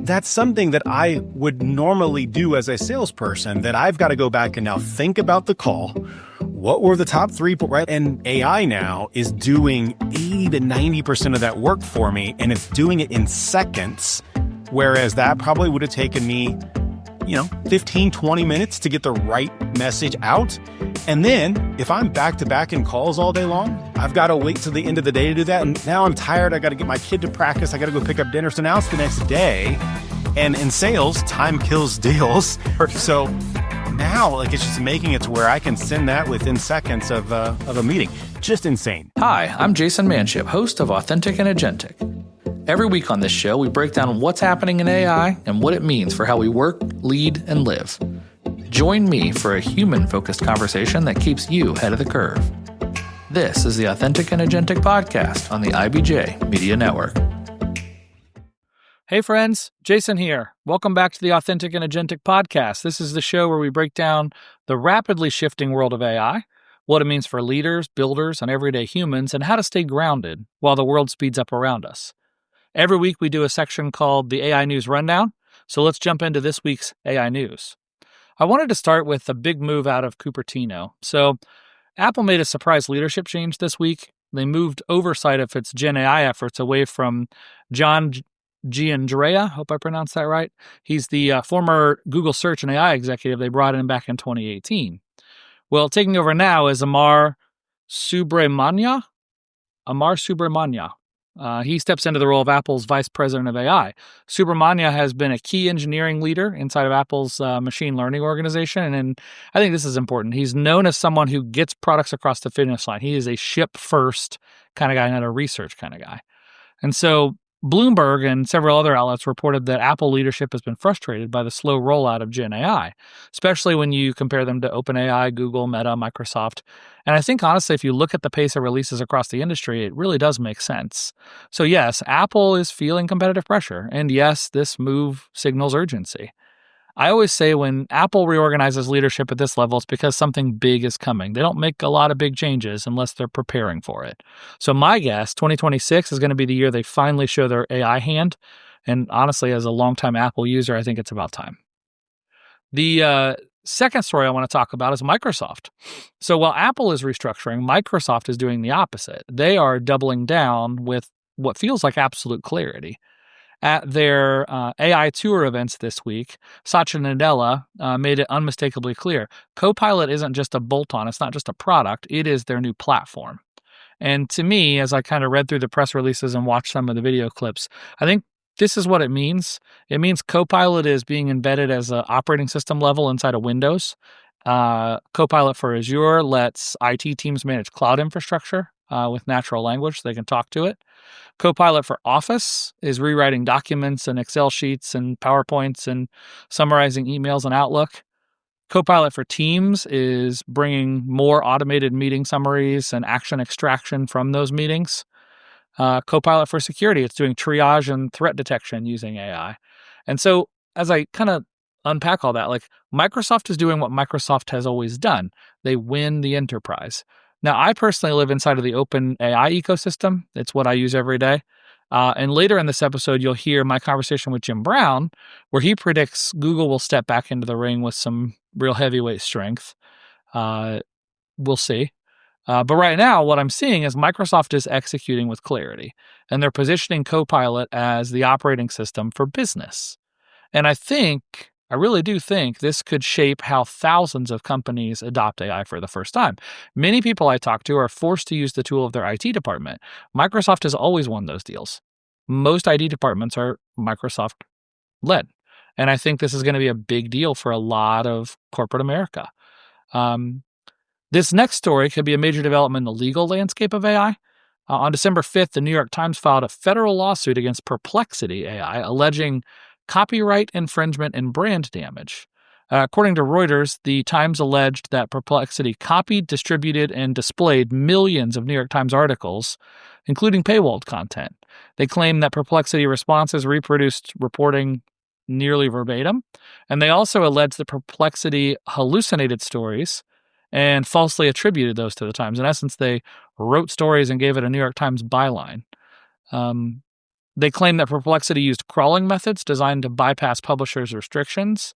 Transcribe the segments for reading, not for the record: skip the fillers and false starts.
that's something that I would normally do as a salesperson, that I've got to go back and now think about the call. What were the top three, right? And AI now is doing 80 to 90% of that work for me, and it's doing it in seconds, whereas that probably would have taken me 15, 20 minutes to get the right message out. And then if I'm back to back in calls all day long, I've got to wait till the end of the day to do that. And now I'm tired. I got to get my kid to practice. I got to go pick up dinner. So now it's the next day. And in sales, time kills deals. So now it's just making it to where I can send that within seconds of a meeting. Just insane. Hi, I'm Jayson Manship, host of Authentic and Agentic. Every week on this show, we break down what's happening in AI and what it means for how we work, lead, and live. Join me for a human-focused conversation that keeps you ahead of the curve. This is the Authentic and Agentic podcast on the IBJ Media Network. Hey friends, Jayson here. Welcome back to the Authentic and Agentic podcast. This is the show where we break down the rapidly shifting world of AI, what it means for leaders, builders, and everyday humans, and how to stay grounded while the world speeds up around us. Every week we do a section called the AI News Rundown, so let's jump into this week's AI News. I wanted to start with a big move out of Cupertino. So Apple made a surprise leadership change this week. They moved oversight of its Gen AI efforts away from John Giandrea, hope I pronounced that right. He's the former Google Search and AI executive. They brought in back in 2018. Well, taking over now is Amar Subramanya. He steps into the role of Apple's vice president of AI. Subramanya has been a key engineering leader inside of Apple's machine learning organization, and I think this is important. He's known as someone who gets products across the finish line. He is a ship-first kind of guy, not a research kind of guy. And so Bloomberg and several other outlets reported that Apple leadership has been frustrated by the slow rollout of Gen AI, especially when you compare them to OpenAI, Google, Meta, Microsoft. And I think, honestly, if you look at the pace of releases across the industry, it really does make sense. So yes, Apple is feeling competitive pressure. And yes, this move signals urgency. I always say when Apple reorganizes leadership at this level, it's because something big is coming. They don't make a lot of big changes unless they're preparing for it. So my guess, 2026 is going to be the year they finally show their AI hand. And honestly, as a longtime Apple user, I think it's about time. The second story I want to talk about is Microsoft. So while Apple is restructuring, Microsoft is doing the opposite. They are doubling down with what feels like absolute clarity. At their AI tour events this week, Satya Nadella made it unmistakably clear. Copilot isn't just a bolt-on. It's not just a product. It is their new platform. And to me, as I kind of read through the press releases and watched some of the video clips, I think this is what it means. It means Copilot is being embedded as an operating system level inside of Windows. Copilot for Azure lets IT teams manage cloud infrastructure with natural language so they can talk to it. Copilot for Office is rewriting documents and Excel sheets and PowerPoints and summarizing emails in Outlook. Copilot for Teams is bringing more automated meeting summaries and action extraction from those meetings. Copilot for Security, it's doing triage and threat detection using AI. And so as I kind of unpack all that, Microsoft is doing what Microsoft has always done. They win the enterprise. Now, I personally live inside of the OpenAI ecosystem. It's what I use every day. And later in this episode, you'll hear my conversation with Jim Brown, where he predicts Google will step back into the ring with some real heavyweight strength. We'll see. But right now, what I'm seeing is Microsoft is executing with clarity, and they're positioning Copilot as the operating system for business. And I really do think this could shape how thousands of companies adopt AI for the first time. Many people I talk to are forced to use the tool of their IT department. Microsoft has always won those deals. Most IT departments are Microsoft-led. And I think this is going to be a big deal for a lot of corporate America. This next story could be a major development in the legal landscape of AI. On December 5th, the New York Times filed a federal lawsuit against Perplexity AI, alleging copyright infringement and brand damage. According to Reuters, the Times alleged that Perplexity copied, distributed, and displayed millions of New York Times articles, including paywalled content. They claim that Perplexity responses reproduced reporting nearly verbatim, and they also alleged that Perplexity hallucinated stories and falsely attributed those to the Times. In essence, they wrote stories and gave it a New York Times byline. They claim that Perplexity used crawling methods designed to bypass publishers' restrictions.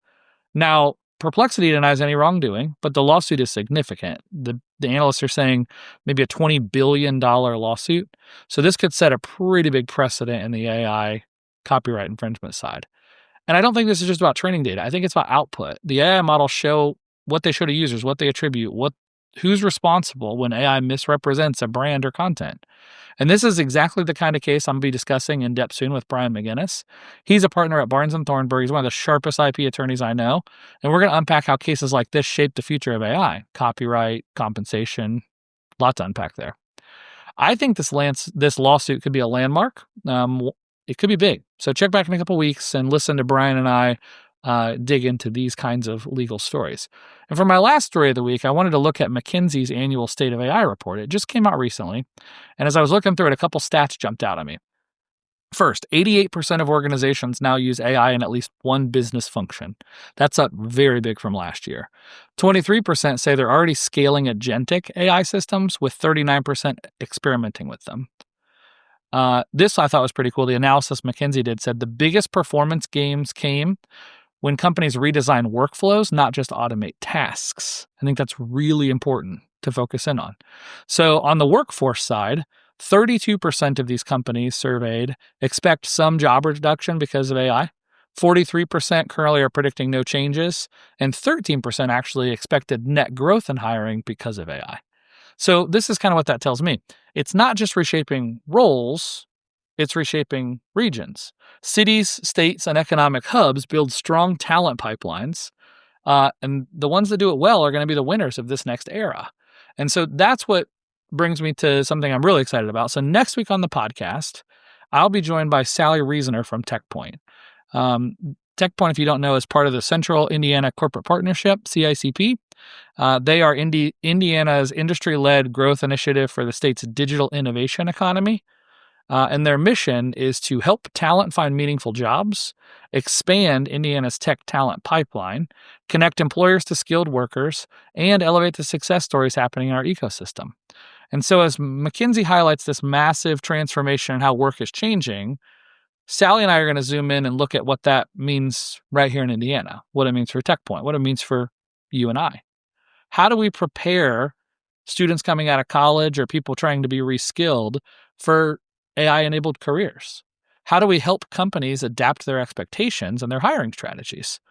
Now, Perplexity denies any wrongdoing, but the lawsuit is significant. The analysts are saying maybe a $20 billion lawsuit. So this could set a pretty big precedent in the AI copyright infringement side. And I don't think this is just about training data. I think it's about output. The AI models show what they show to users, what they attribute, who's responsible when AI misrepresents a brand or content. And this is exactly the kind of case I'm going to be discussing in depth soon with Brian McGinnis. He's a partner at Barnes & Thornburg. He's one of the sharpest IP attorneys I know. And we're going to unpack how cases like this shape the future of AI, copyright, compensation, lot to unpack there. I think this lawsuit could be a landmark. It could be big. So check back in a couple weeks and listen to Brian and I dig into these kinds of legal stories. And for my last story of the week, I wanted to look at McKinsey's annual State of AI report. It just came out recently. And as I was looking through it, a couple stats jumped out at me. First, 88% of organizations now use AI in at least one business function. That's up very big from last year. 23% say they're already scaling agentic AI systems, with 39% experimenting with them. This I thought was pretty cool. The analysis McKinsey did said the biggest performance gains came when companies redesign workflows, not just automate tasks. I think that's really important to focus in on. So on the workforce side, 32% of these companies surveyed expect some job reduction because of AI. 43% currently are predicting no changes, and 13% actually expected net growth in hiring because of AI. So this is kind of what that tells me. It's not just reshaping roles, it's reshaping regions. Cities, states, and economic hubs build strong talent pipelines, and the ones that do it well are going to be the winners of this next era. And so that's what brings me to something I'm really excited about. So next week on the podcast, I'll be joined by Sally Reasoner from TechPoint. TechPoint, if you don't know, is part of the Central Indiana Corporate Partnership, CICP. They are Indiana's industry-led growth initiative for the state's digital innovation economy. And their mission is to help talent find meaningful jobs, expand Indiana's tech talent pipeline, connect employers to skilled workers, and elevate the success stories happening in our ecosystem. And so as McKinsey highlights this massive transformation and how work is changing, Sally and I are going to zoom in and look at what that means right here in Indiana, what it means for TechPoint, what it means for you and I. How do we prepare students coming out of college or people trying to be reskilled for AI-enabled careers? How do we help companies adapt their expectations and their hiring strategies?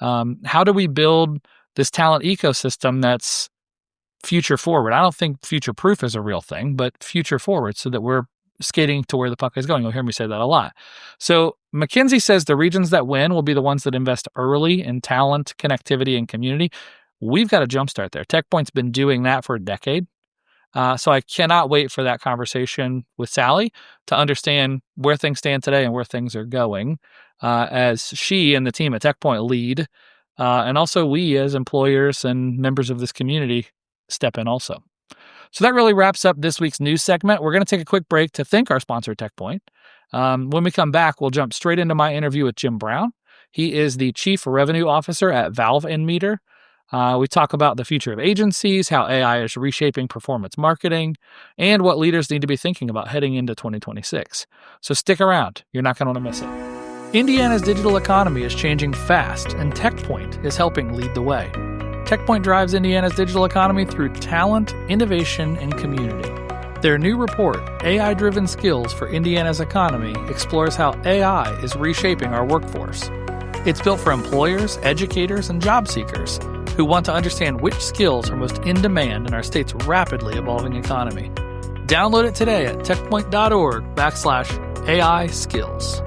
How do we build this talent ecosystem that's future forward? I don't think future-proof is a real thing, but future forward so that we're skating to where the puck is going. You'll hear me say that a lot. So McKinsey says the regions that win will be the ones that invest early in talent, connectivity, and community. We've got a jumpstart there. TechPoint's been doing that for a decade. So I cannot wait for that conversation with Sally to understand where things stand today and where things are going as she and the team at TechPoint lead, and also we as employers and members of this community step in also. So that really wraps up this week's news segment. We're going to take a quick break to thank our sponsor, TechPoint. When we come back, we'll jump straight into my interview with Jim Brown. He is the Chief Revenue Officer at Valve+Meter. We talk about the future of agencies, how AI is reshaping performance marketing, and what leaders need to be thinking about heading into 2026. So stick around. You're not going to want to miss it. Indiana's digital economy is changing fast, and TechPoint is helping lead the way. TechPoint drives Indiana's digital economy through talent, innovation, and community. Their new report, AI-Driven Skills for Indiana's Economy, explores how AI is reshaping our workforce. It's built for employers, educators, and job seekers who want to understand which skills are most in demand in our state's rapidly evolving economy. Download it today at techpoint.org/AI skills.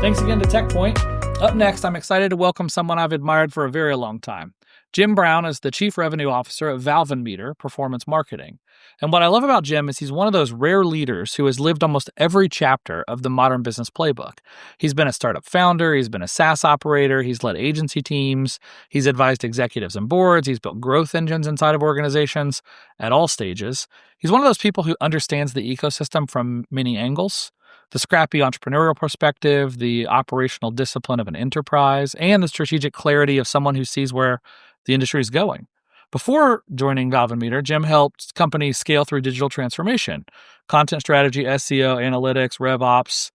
Thanks again to TechPoint. Up next, I'm excited to welcome someone I've admired for a very long time. Jim Brown is the Chief Revenue Officer at Valve+Meter Performance Marketing. And what I love about Jim is he's one of those rare leaders who has lived almost every chapter of the modern business playbook. He's been a startup founder, he's been a SaaS operator, he's led agency teams, he's advised executives and boards, he's built growth engines inside of organizations at all stages. He's one of those people who understands the ecosystem from many angles: the scrappy entrepreneurial perspective, the operational discipline of an enterprise, and the strategic clarity of someone who sees where the industry is going. Before joining Valve+Meter, Jim helped companies scale through digital transformation, content strategy, SEO, analytics, RevOps.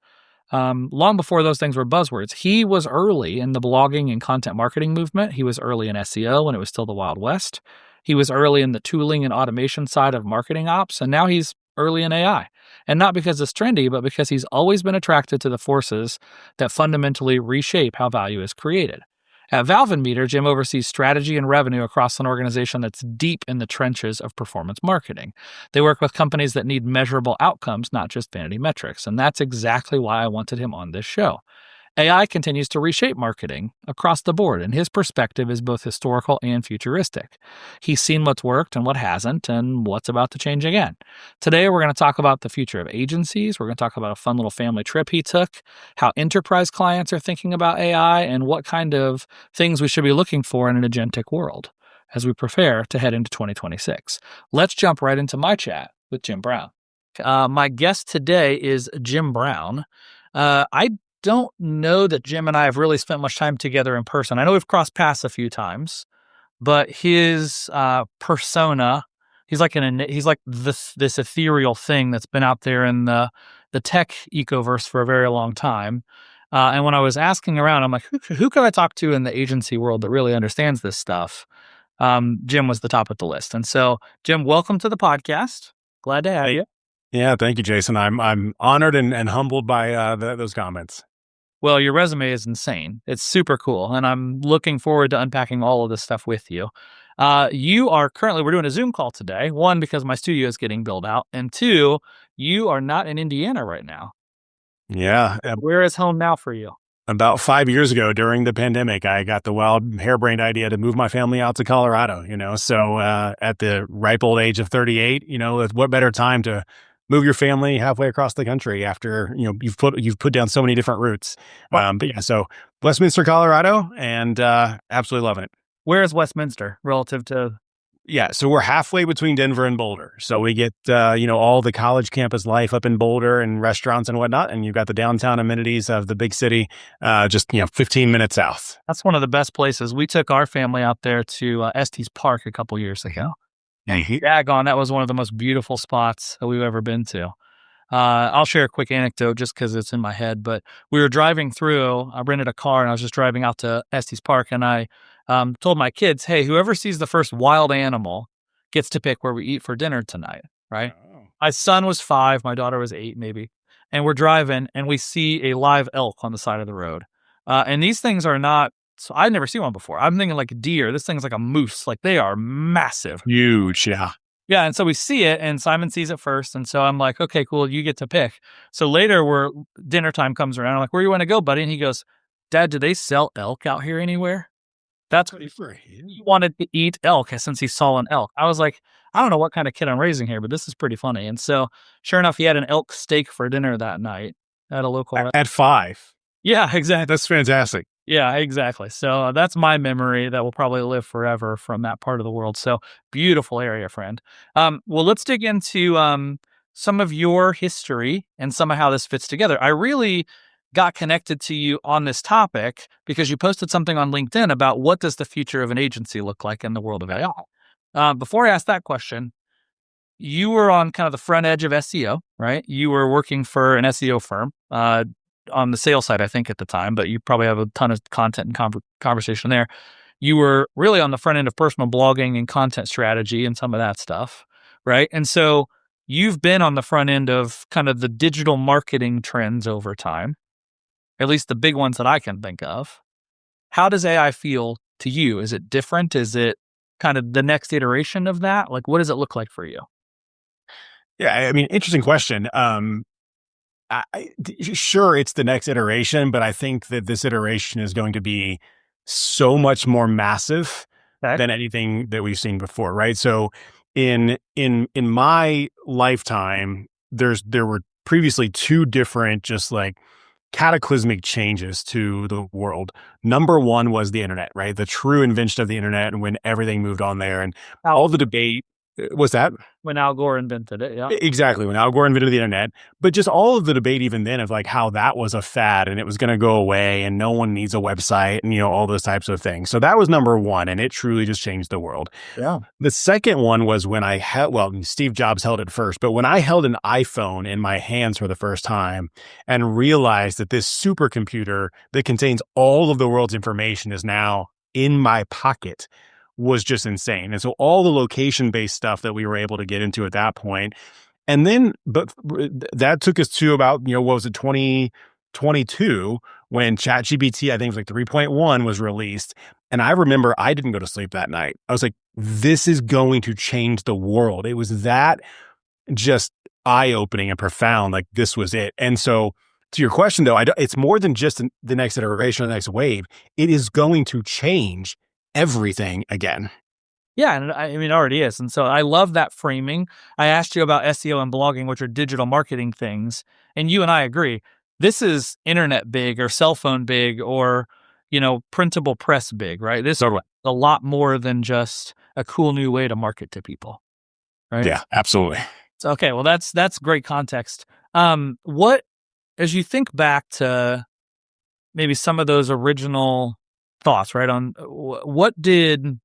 Long before those things were buzzwords, he was early in the blogging and content marketing movement. He was early in SEO when it was still the Wild West. He was early in the tooling and automation side of marketing ops, and now he's early in AI. And not because it's trendy, but because he's always been attracted to the forces that fundamentally reshape how value is created. At Valve+Meter, Jim oversees strategy and revenue across an organization that's deep in the trenches of performance marketing. They work with companies that need measurable outcomes, not just vanity metrics. And that's exactly why I wanted him on this show. AI continues to reshape marketing across the board, and his perspective is both historical and futuristic. He's seen what's worked and what hasn't, and what's about to change again. Today, we're going to talk about the future of agencies. We're going to talk about a fun little family trip he took, how enterprise clients are thinking about AI, and what kind of things we should be looking for in an agentic world as we prepare to head into 2026. Let's jump right into my chat with Jim Brown. My guest today is Jim Brown. I don't know that Jim and I have really spent much time together in person. I know we've crossed paths a few times, but his persona, he's like this ethereal thing that's been out there in the tech ecoverse for a very long time. And when I was asking around, I'm like, who can I talk to in the agency world that really understands this stuff? Jim was the top of the list. And so, Jim, welcome to the podcast. Glad to have you. Yeah, thank you, Jason. I'm honored and humbled by those comments. Well, your resume is insane. It's super cool, and I'm looking forward to unpacking all of this stuff with you. You are currently, we're doing a Zoom call today, one, because my studio is getting built out, and two, you are not in Indiana right now. Yeah. Where is home now for you? About 5 years ago during the pandemic, I got the wild harebrained idea to move my family out to Colorado, So at the ripe old age of 38, what better time to move your family halfway across the country after, you've put down so many different roots. But yeah, so Westminster, Colorado, and absolutely loving it. Where is Westminster relative to? Yeah, so we're halfway between Denver and Boulder. So we get, all the college campus life up in Boulder and restaurants and whatnot. And you've got the downtown amenities of the big city, just, 15 minutes south. That's one of the best places. We took our family out there to Estes Park a couple years ago. Daggone, that was one of the most beautiful spots that we've ever been to. I'll share a quick anecdote just because it's in my head, but we were driving through, I rented a car and I was just driving out to Estes Park, and I told my kids, hey, whoever sees the first wild animal gets to pick where we eat for dinner tonight, right? Oh. My son was 5, my daughter was 8 maybe, and we're driving and we see a live elk on the side of the road. And these things are not, so I'd never seen one before. I'm thinking like a deer. This thing's like a moose. Like they are massive. Huge, yeah. Yeah, and so we see it, and Simon sees it first, and so I'm like, okay, cool, you get to pick. So later, dinner time comes around. I'm like, where you want to go, buddy? And he goes, Dad, do they sell elk out here anywhere? That's what he wanted to eat elk since he saw an elk. I was like, I don't know what kind of kid I'm raising here, but this is pretty funny. And so, sure enough, he had an elk steak for dinner that night at a local. At 5. Yeah, exactly. That's fantastic. Yeah, exactly. So that's my memory that will probably live forever from that part of the world. So beautiful area, friend. Well, let's dig into some of your history and some of how this fits together. I really got connected to you on this topic because you posted something on LinkedIn about what does the future of an agency look like in the world of AI. Before I ask that question, you were on kind of the front edge of SEO, right? You were working for an SEO firm. On the sales side, I think at the time, but you probably have a ton of content and conversation there. You were really on the front end of personal blogging and content strategy and some of that stuff, right? And so you've been on the front end of kind of the digital marketing trends over time, at least the big ones that I can think of. How does AI feel to you? Is it different? Is it kind of the next iteration of that? Like, what does it look like for you? Yeah, I mean, interesting question. Sure, it's the next iteration, but I think that this iteration is going to be so much more massive than anything that we've seen before, right? So, in my lifetime, there were previously 2 different, just like cataclysmic changes to the world. Number one was the internet, right? The true invention of the internet, and when everything moved on there, and all the debate What's that? When Al Gore invented it. Yeah. Exactly. When Al Gore invented the internet, but just all of the debate even then of like how that was a fad and it was going to go away and no one needs a website and, all those types of things. So that was number one. And it truly just changed the world. Yeah. The second one was when I Steve Jobs held it first, but when I held an iPhone in my hands for the first time and realized that this supercomputer that contains all of the world's information is now in my pocket was just insane. And so all the location-based stuff that we were able to get into at that point, and then, but that took us to about, what was it, 2022, when ChatGPT, I think it was like 3.1 was released. And I remember I didn't go to sleep that night. I was like, this is going to change the world. It was that just eye-opening and profound, like this was it. And so to your question though, it's more than just the next iteration or the next wave. It is going to change everything again. Yeah, and it already is. And so I love that framing. I asked you about SEO and blogging, which are digital marketing things, and you and I agree. This is internet big or cell phone big or, printable press big, right? This is a lot more than just a cool new way to market to people, right? Yeah, absolutely. So, okay, well, that's great context. What, as you think back to maybe some of those original thoughts, right, on what did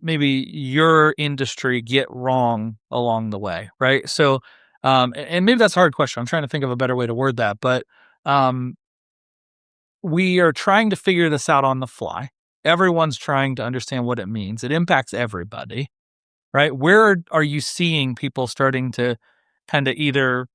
maybe your industry get wrong along the way, right? So, and maybe that's a hard question. I'm trying to think of a better way to word that, but we are trying to figure this out on the fly. Everyone's trying to understand what it means. It impacts everybody, right? Where are you seeing people starting to kind of either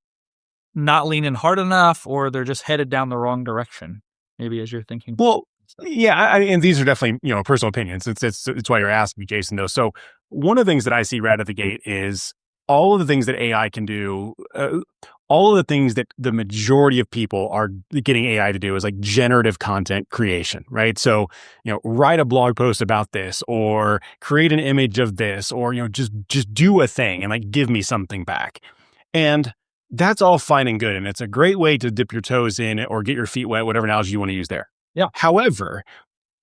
not lean in hard enough or they're just headed down the wrong direction, maybe as you're thinking? Well, yeah, and these are definitely, personal opinions. It's why you're asking me, Jayson, though. So one of the things that I see right at the gate is all of the things that AI can do, all of the things that the majority of people are getting AI to do is like generative content creation, right? So, write a blog post about this or create an image of this or, just do a thing and like give me something back. And that's all fine and good. And it's a great way to dip your toes in or get your feet wet, whatever analogy you want to use there. Yeah. However,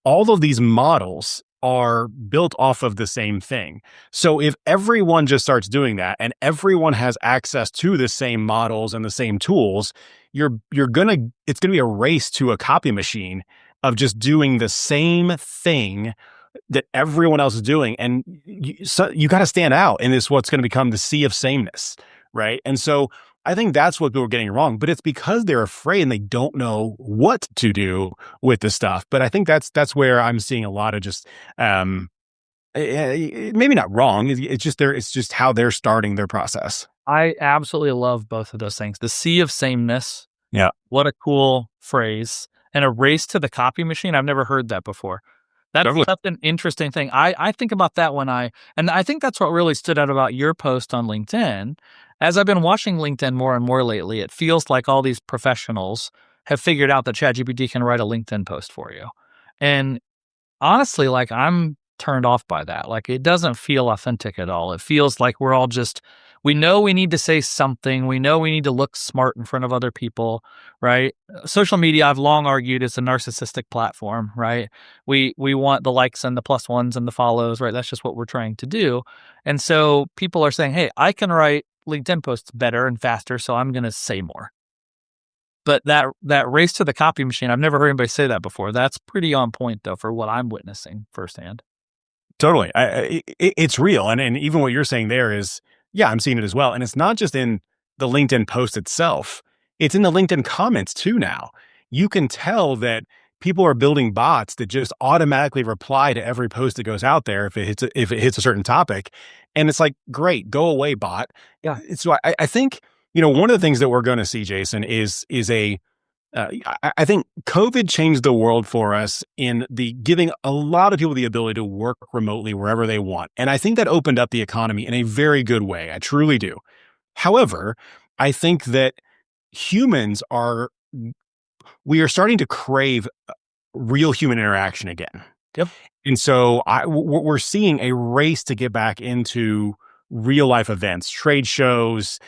all of these models are built off of the same thing. So if everyone just starts doing that and everyone has access to the same models and the same tools, it's going to be a race to a copy machine of just doing the same thing that everyone else is doing. And you got to stand out in this, what's going to become the sea of sameness, right? And so I think that's what people are getting wrong, but it's because they're afraid and they don't know what to do with the stuff. But I think that's where I'm seeing a lot of just, maybe not wrong. It's just how they're starting their process. I absolutely love both of those things. The sea of sameness. Yeah. What a cool phrase. And a race to the copy machine. I've never heard that before. That's an interesting thing. I think about that and I think that's what really stood out about your post on LinkedIn. As I've been watching LinkedIn more and more lately, it feels like all these professionals have figured out that ChatGPT can write a LinkedIn post for you. And honestly, like I'm turned off by that. Like it doesn't feel authentic at all. It feels like we're all just, we know we need to say something. We know we need to look smart in front of other people, right? Social media, I've long argued, is a narcissistic platform, right? We want the likes and the plus ones and the follows, right? That's just what we're trying to do. And so people are saying, hey, I can write LinkedIn posts better and faster, so I'm going to say more. But that race to the copy machine, I've never heard anybody say that before. That's pretty on point, though, for what I'm witnessing firsthand. Totally. It's real. And even what you're saying there is, yeah, I'm seeing it as well. And it's not just in the LinkedIn post itself. It's in the LinkedIn comments too now. You can tell that people are building bots that just automatically reply to every post that goes out there if it hits a certain topic. And it's like, great, go away, bot. Yeah. So I think, one of the things that we're going to see, Jayson, is I think COVID changed the world for us in giving a lot of people the ability to work remotely wherever they want. And I think that opened up the economy in a very good way. I truly do. However, I think that we are starting to crave real human interaction again. Yep. And so we're seeing a race to get back into real life events, trade shows,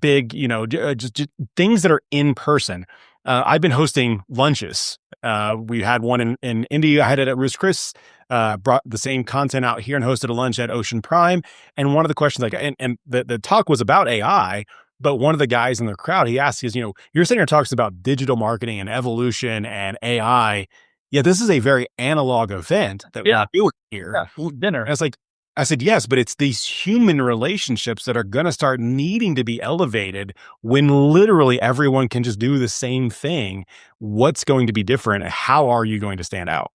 big, just things that are in person. I've been hosting lunches. We had one in India. I had it at Ruth's Chris brought the same content out here and hosted a lunch at Ocean Prime. And one of the questions, and the talk was about AI, but one of the guys in the crowd, he asked, you're sitting here talking about digital marketing and evolution and AI. Yeah, this is a very analog event that we're doing here. Yeah, dinner. And I said, yes, but it's these human relationships that are going to start needing to be elevated when literally everyone can just do the same thing. What's going to be different? How are you going to stand out?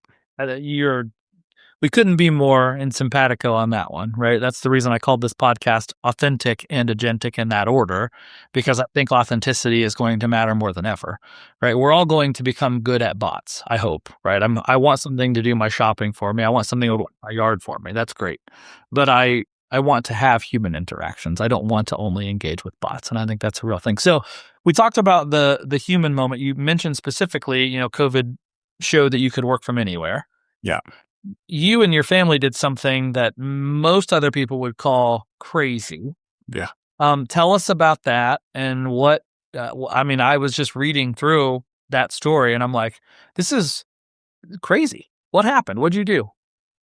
We couldn't be more in simpatico on that one, right? That's the reason I called this podcast Authentic and Agentic in that order, because I think authenticity is going to matter more than ever, right? We're all going to become good at bots, I hope, right? I want something to do my shopping for me. I want something to do my yard for me. That's great. But I want to have human interactions. I don't want to only engage with bots. And I think that's a real thing. So we talked about the human moment. You mentioned specifically, COVID showed that you could work from anywhere. Yeah. You and your family did something that most other people would call crazy. Yeah. Tell us about that and what, I was just reading through that story and I'm like, this is crazy. What happened? What'd you do?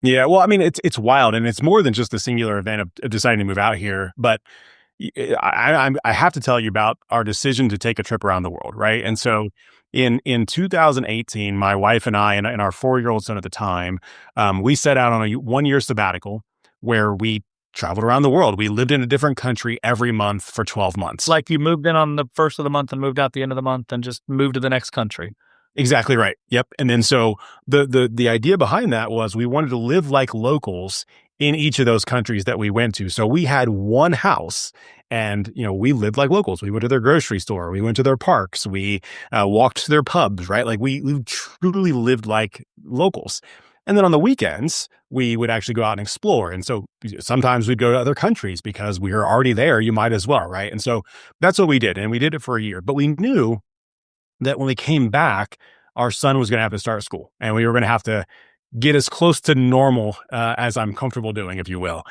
Yeah. Well, it's wild, and it's more than just a singular event of deciding to move out here, but I have to tell you about our decision to take a trip around the world. Right. And so in 2018, my wife and I and our 4-year-old son at the time, we set out on a 1-year sabbatical where we traveled around the world. We lived in a different country every month for 12 months. Like you moved in on the first of the month and moved out the end of the month and just moved to the next country. Exactly right. Yep. And then so the idea behind that was we wanted to live like locals in each of those countries that we went to. So we had one house and, we lived like locals. We went to their grocery store. We went to their parks. We walked to their pubs, right? Like we truly lived like locals. And then on the weekends, we would actually go out and explore. And so sometimes we'd go to other countries because we were already there. You might as well, right? And so that's what we did. And we did it for a year. But we knew that when we came back, our son was going to have to start school and we were going to have to get as close to normal as I'm comfortable doing, if you will.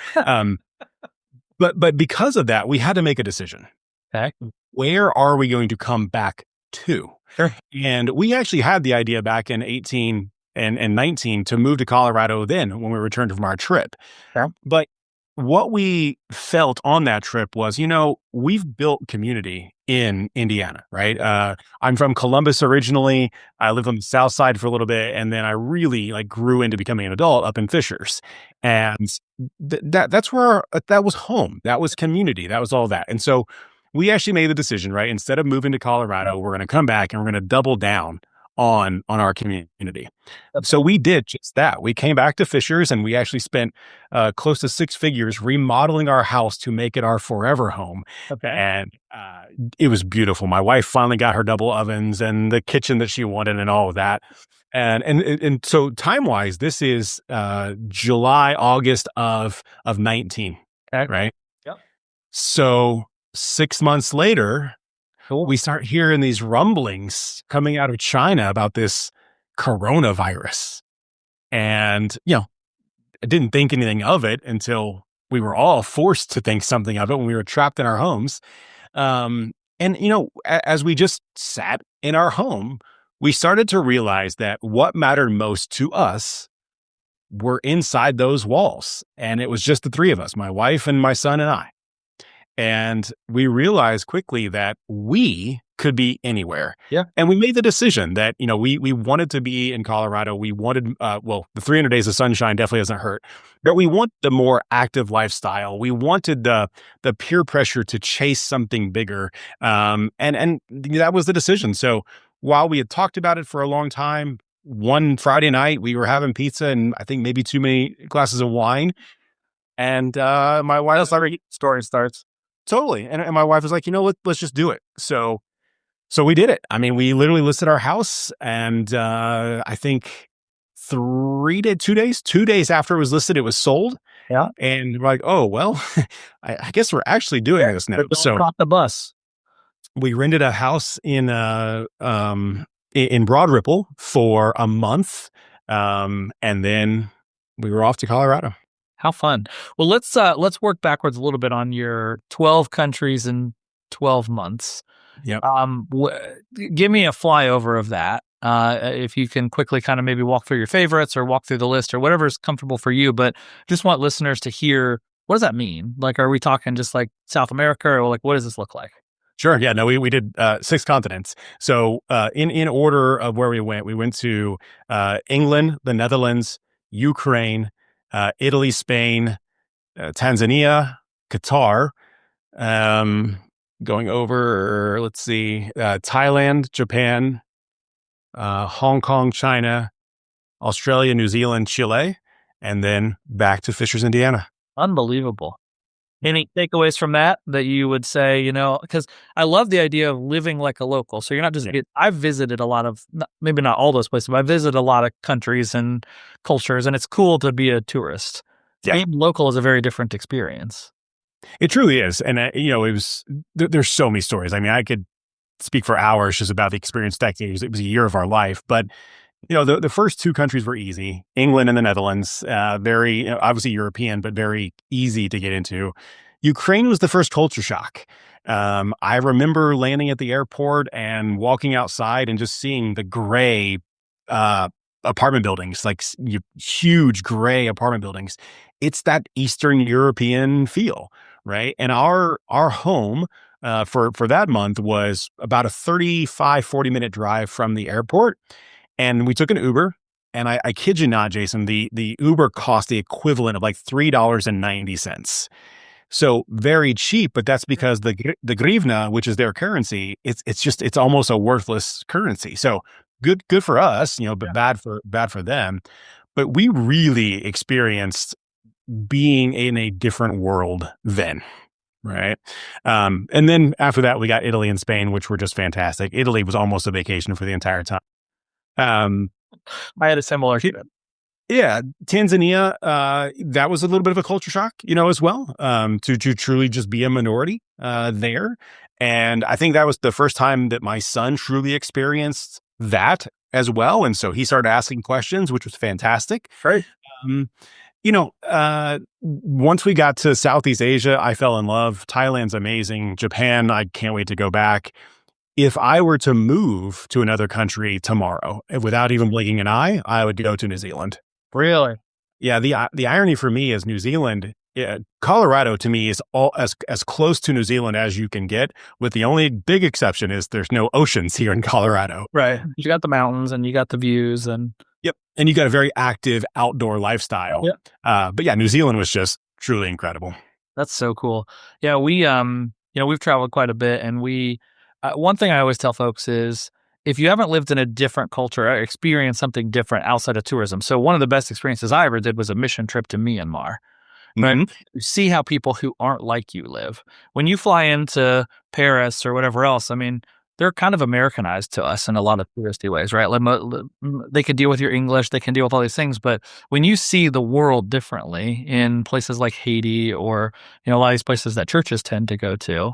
But because of that, we had to make a decision. Okay. Where are we going to come back to? Sure. And we actually had the idea back in 18 and 19 to move to Colorado then when we returned from our trip. Sure. But what we felt on that trip was, we've built community in Indiana, right? I'm from Columbus originally. I lived on the south side for a little bit, and then I really grew into becoming an adult up in Fishers, and that's where that was home. That was community. That was all that. And so we actually made the decision, right? Instead of moving to Colorado, we're going to come back and we're going to double down on our community. So we did just that. We came back to Fishers and we actually spent close to 6 figures remodeling our house to make it our forever home. Okay. And it was beautiful. My wife finally got her double ovens and the kitchen that she wanted and all of that. And so time-wise, this is July, August of 19, okay. Right? Yep. So 6 months later, cool. We start hearing these rumblings coming out of China about this coronavirus. And, I didn't think anything of it until we were all forced to think something of it when we were trapped in our homes. As we just sat in our home, we started to realize that what mattered most to us were inside those walls. And it was just the 3 of us, my wife and my son and I. And we realized quickly that we could be anywhere. Yeah. And we made the decision that, we wanted to be in Colorado. We wanted, the 300 days of sunshine definitely doesn't hurt, but we want the more active lifestyle. We wanted the peer pressure to chase something bigger. And that was the decision. So while we had talked about it for a long time, one Friday night, we were having pizza and I think maybe too many glasses of wine. And my wife's story starts. Totally. And my wife was like, let's just do it. So we did it. We literally listed our house and I think 2 days after it was listed, it was sold. Yeah. And we're like, oh, well, I guess we're actually doing this now. So caught the bus. We rented a house in Broad Ripple for a month. And then we were off to Colorado. How fun. Well, let's work backwards a little bit on your 12 countries in 12 months. Yep. Give me a flyover of that. If you can quickly kind of maybe walk through your favorites or walk through the list or whatever is comfortable for you, but just want listeners to hear, what does that mean? Like, are we talking just like South America, or like, what does this look like? Sure. Yeah. No, we did 6 continents. So in order of where we went to England, the Netherlands, Ukraine, Italy, Spain, Tanzania, Qatar, going over, let's see, Thailand, Japan, Hong Kong, China, Australia, New Zealand, Chile, and then back to Fishers, Indiana. Unbelievable. Any takeaways from that you would say, because I love the idea of living like a local. So you're not just, I've visited a lot of, maybe not all those places, but I've visited a lot of countries and cultures, and it's cool to be a tourist. Yeah. Being local is a very different experience. It truly is. And, it was, there's so many stories. I mean, I could speak for hours just about the experience that day. It was a year of our life, but the first 2 countries were easy. England and the Netherlands, very obviously European, but very easy to get into. Ukraine was the first culture shock. I remember landing at the airport and walking outside and just seeing the gray apartment buildings, like huge gray apartment buildings. It's that Eastern European feel, right? And our home for that month was about a 40-minute drive from the airport. And we took an Uber, and I kid you not, Jason, the Uber cost the equivalent of like $3.90. So very cheap, but that's because the grivna, which is their currency, it's almost a worthless currency. So good for us, but bad for them. But we really experienced being in a different world then. Right. And then after that, we got Italy and Spain, which were just fantastic. Italy was almost a vacation for the entire time. I had a similar trip. Yeah, Tanzania, that was a little bit of a culture shock, as well, to truly just be a minority there. And I think that was the first time that my son truly experienced that as well. And so he started asking questions, which was fantastic. Right. Once we got to Southeast Asia, I fell in love. Thailand's amazing. Japan, I can't wait to go back. If I were to move to another country tomorrow, without even blinking an eye, I would go to New Zealand. Really? Yeah. The irony for me is New Zealand, Colorado to me is all as close to New Zealand as you can get, with the only big exception is there's no oceans here in Colorado. Right. You got the mountains and you got the views and. Yep. And you got a very active outdoor lifestyle. Yep. But yeah, New Zealand was just truly incredible. That's so cool. Yeah. We, we've traveled quite a bit, and one thing I always tell folks is, if you haven't lived in a different culture or experienced something different outside of tourism. So one of the best experiences I ever did was a mission trip to Myanmar. Right? Mm-hmm. You see how people who aren't like you live. When you fly into Paris or whatever else, I mean, they're kind of Americanized to us in a lot of touristy ways, right? Like, they can deal with your English, they can deal with all these things. But when you see the world differently in places like Haiti or, a lot of these places that churches tend to go to,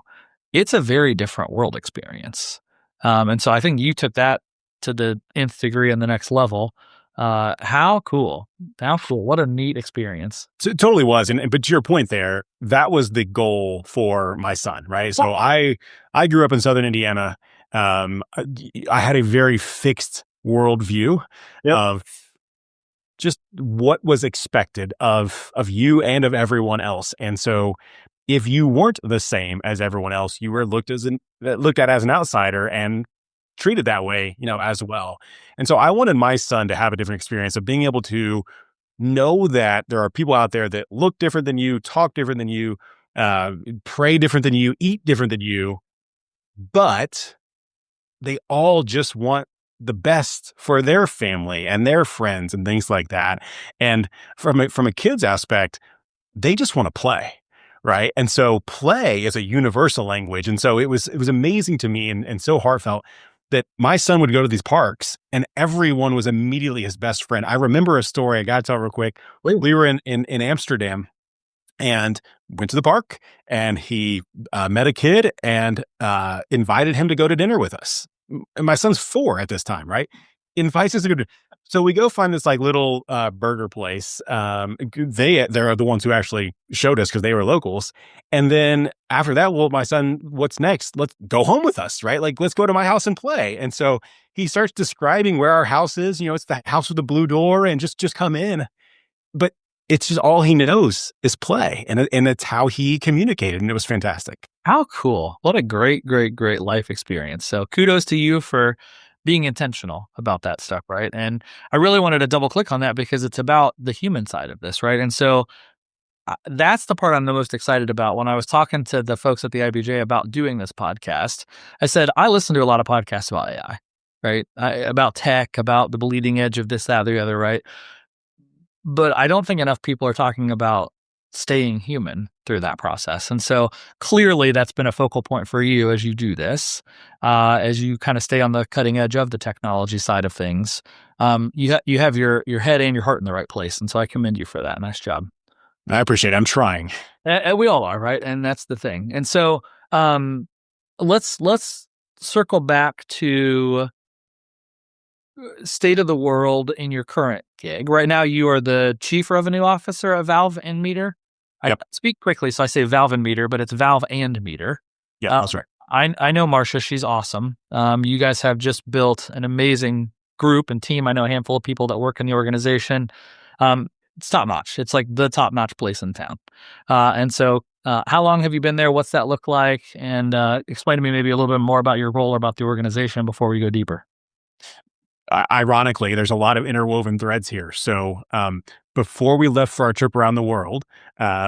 it's a very different world experience. And so I think you took that to the nth degree and the next level. How cool. What a neat experience. So it totally was. But to your point there, that was the goal for my son, right? So I grew up in Southern Indiana. I had a very fixed worldview of just what was expected of you and of everyone else. And so if you weren't the same as everyone else, you were looked at as an outsider and treated that way, as well. And so I wanted my son to have a different experience of being able to know that there are people out there that look different than you, talk different than you, pray different than you, eat different than you, but they all just want the best for their family and their friends and things like that. And from a kid's aspect, they just want to play. Right. And so play is a universal language. And so it was amazing to me and so heartfelt that my son would go to these parks and everyone was immediately his best friend. I remember a story I got to tell real quick. We were in Amsterdam and went to the park, and he met a kid and invited him to go to dinner with us. And my son's 4 at this time, right? Invites us to go to. So we go find this like little burger place. They're the ones who actually showed us because they were locals. And then after that, well, my son, what's next? Let's go home with us, right? Like, let's go to my house and play. And so he starts describing where our house is. It's the house with the blue door, and just come in. But it's just all he knows is play, and it's how he communicated, and it was fantastic. How cool. What a great, great, great life experience. So kudos to you for being intentional about that stuff, right? And I really wanted to double click on that because it's about the human side of this, right? And so that's the part I'm the most excited about. When I was talking to the folks at the IBJ about doing this podcast, I said, I listen to a lot of podcasts about AI, right? About tech, about the bleeding edge of this, that, or the other, right? But I don't think enough people are talking about staying human through that process. And so clearly that's been a focal point for you as you do this, as you kind of stay on the cutting edge of the technology side of things. You have your head and your heart in the right place. And so I commend you for that. Nice job. I appreciate it. I'm trying. We all are, right? And that's the thing. And so let's circle back to state of the world in your current gig. Right now, you are the Chief Revenue Officer at Valve+Meter. Yep. I speak quickly, so I say Valve+Meter, but it's Valve+Meter. Yeah, that's right. I know Marcia. She's awesome. You guys have just built an amazing group and team. I know a handful of people that work in the organization. It's top notch. It's like the top notch place in town. And so how long have you been there? What's that look like? And explain to me maybe a little bit more about your role or about the organization before we go deeper. Ironically, there's a lot of interwoven threads here. So before we left for our trip around the world,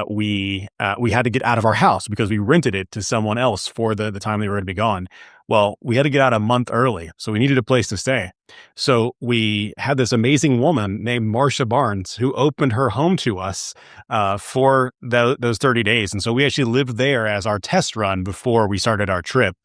we had to get out of our house because we rented it to someone else for the time they were going to be gone. Well, we had to get out a month early, so we needed a place to stay. So we had this amazing woman named Marcia Barnes who opened her home to us for those 30 days. And so we actually lived there as our test run before we started our trip.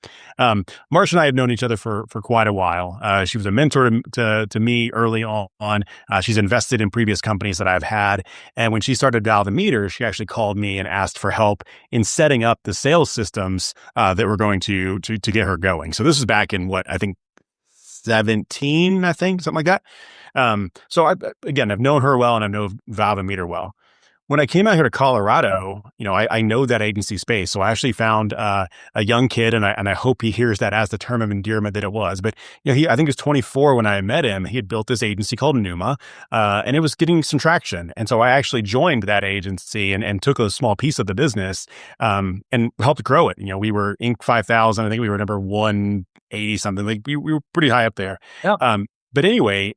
Marcia and I had known each other for quite a while. She was a mentor to me early on. She's invested in previous companies that I've had. And when she started Valve+Meter, she actually called me and asked for help in setting up the sales systems that were going to get her going. So this is back in what I think 17, something like that. So I've known her well and I know Valve+Meter well. When I came out here to Colorado, I know that agency space. So I actually found a young kid, and I hope he hears that as the term of endearment that it was. But I think he was 24 when I met him. He had built this agency called Numa, and it was getting some traction. And so I actually joined that agency and took a small piece of the business and helped grow it. We were Inc. 5000. I think we were number 180 something. Like we were pretty high up there. Yeah. But anyway,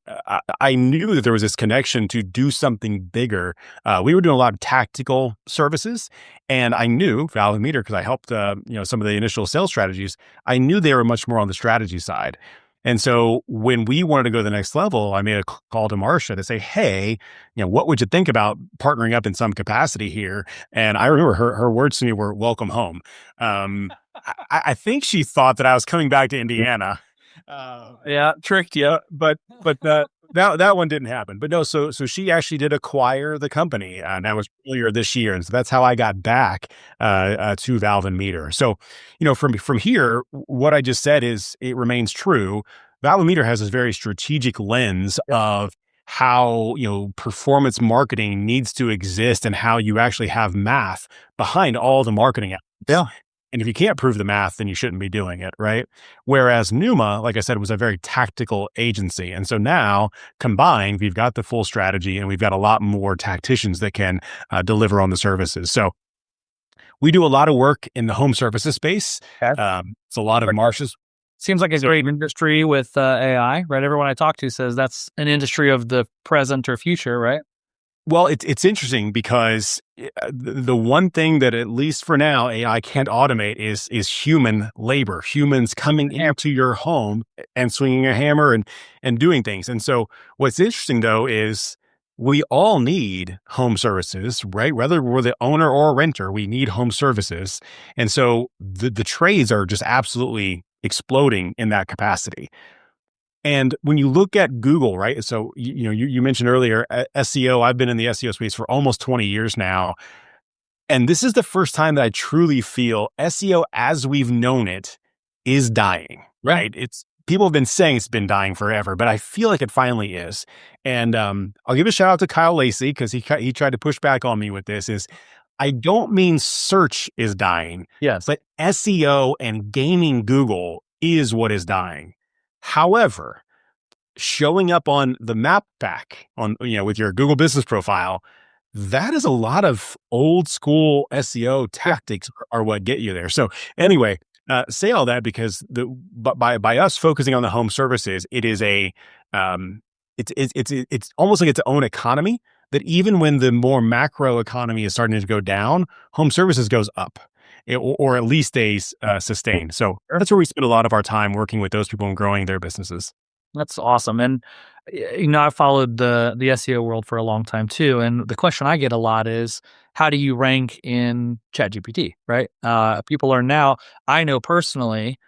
I knew that there was this connection to do something bigger. We were doing a lot of tactical services, and I knew Valve+Meter because I helped, some of the initial sales strategies. I knew they were much more on the strategy side. And so when we wanted to go to the next level, I made a call to Marcia to say, hey, what would you think about partnering up in some capacity here? And I remember her words to me were, welcome home. I think she thought that I was coming back to Indiana. Tricked you. But that one didn't happen. But no, so she actually did acquire the company, and that was earlier this year. And so that's how I got back to Valve+Meter. So, from here, what I just said is it remains true. Valve+Meter has this very strategic lens of how, performance marketing needs to exist and how you actually have math behind all the marketing efforts. Yeah. And if you can't prove the math, then you shouldn't be doing it, right? Whereas Numa, like I said, was a very tactical agency. And so now, combined, we've got the full strategy and we've got a lot more tacticians that can deliver on the services. So we do a lot of work in the home services space. Okay. It's a lot of Marcia's. Seems like a great industry with AI, right? Everyone I talk to says that's an industry of the present or future, right? Well, it's interesting because the one thing that, at least for now, AI can't automate is human labor, humans coming into your home and swinging a hammer and doing things. And so what's interesting, though, is we all need home services, right? Whether we're the owner or renter, we need home services. And so the trades are just absolutely exploding in that capacity. And when you look at Google, right? So, you mentioned earlier SEO. I've been in the SEO space for almost 20 years now. And this is the first time that I truly feel SEO as we've known it is dying, right? people have been saying it's been dying forever, but I feel like it finally is. And I'll give a shout out to Kyle Lacey because he tried to push back on me with this. I don't mean search is dying. Yes. But SEO and gaming Google is what is dying. However, showing up on the map pack with your Google business profile, that is a lot of old school SEO tactics are what get you there. So anyway, say all that because by us focusing on the home services, it is it's almost like its own economy that even when the more macro economy is starting to go down, home services goes up. Or at least stays sustained. So that's where we spend a lot of our time working with those people and growing their businesses. That's awesome. And, I followed the SEO world for a long time too. And the question I get a lot is, how do you rank in ChatGPT, right? People are now, I know personally,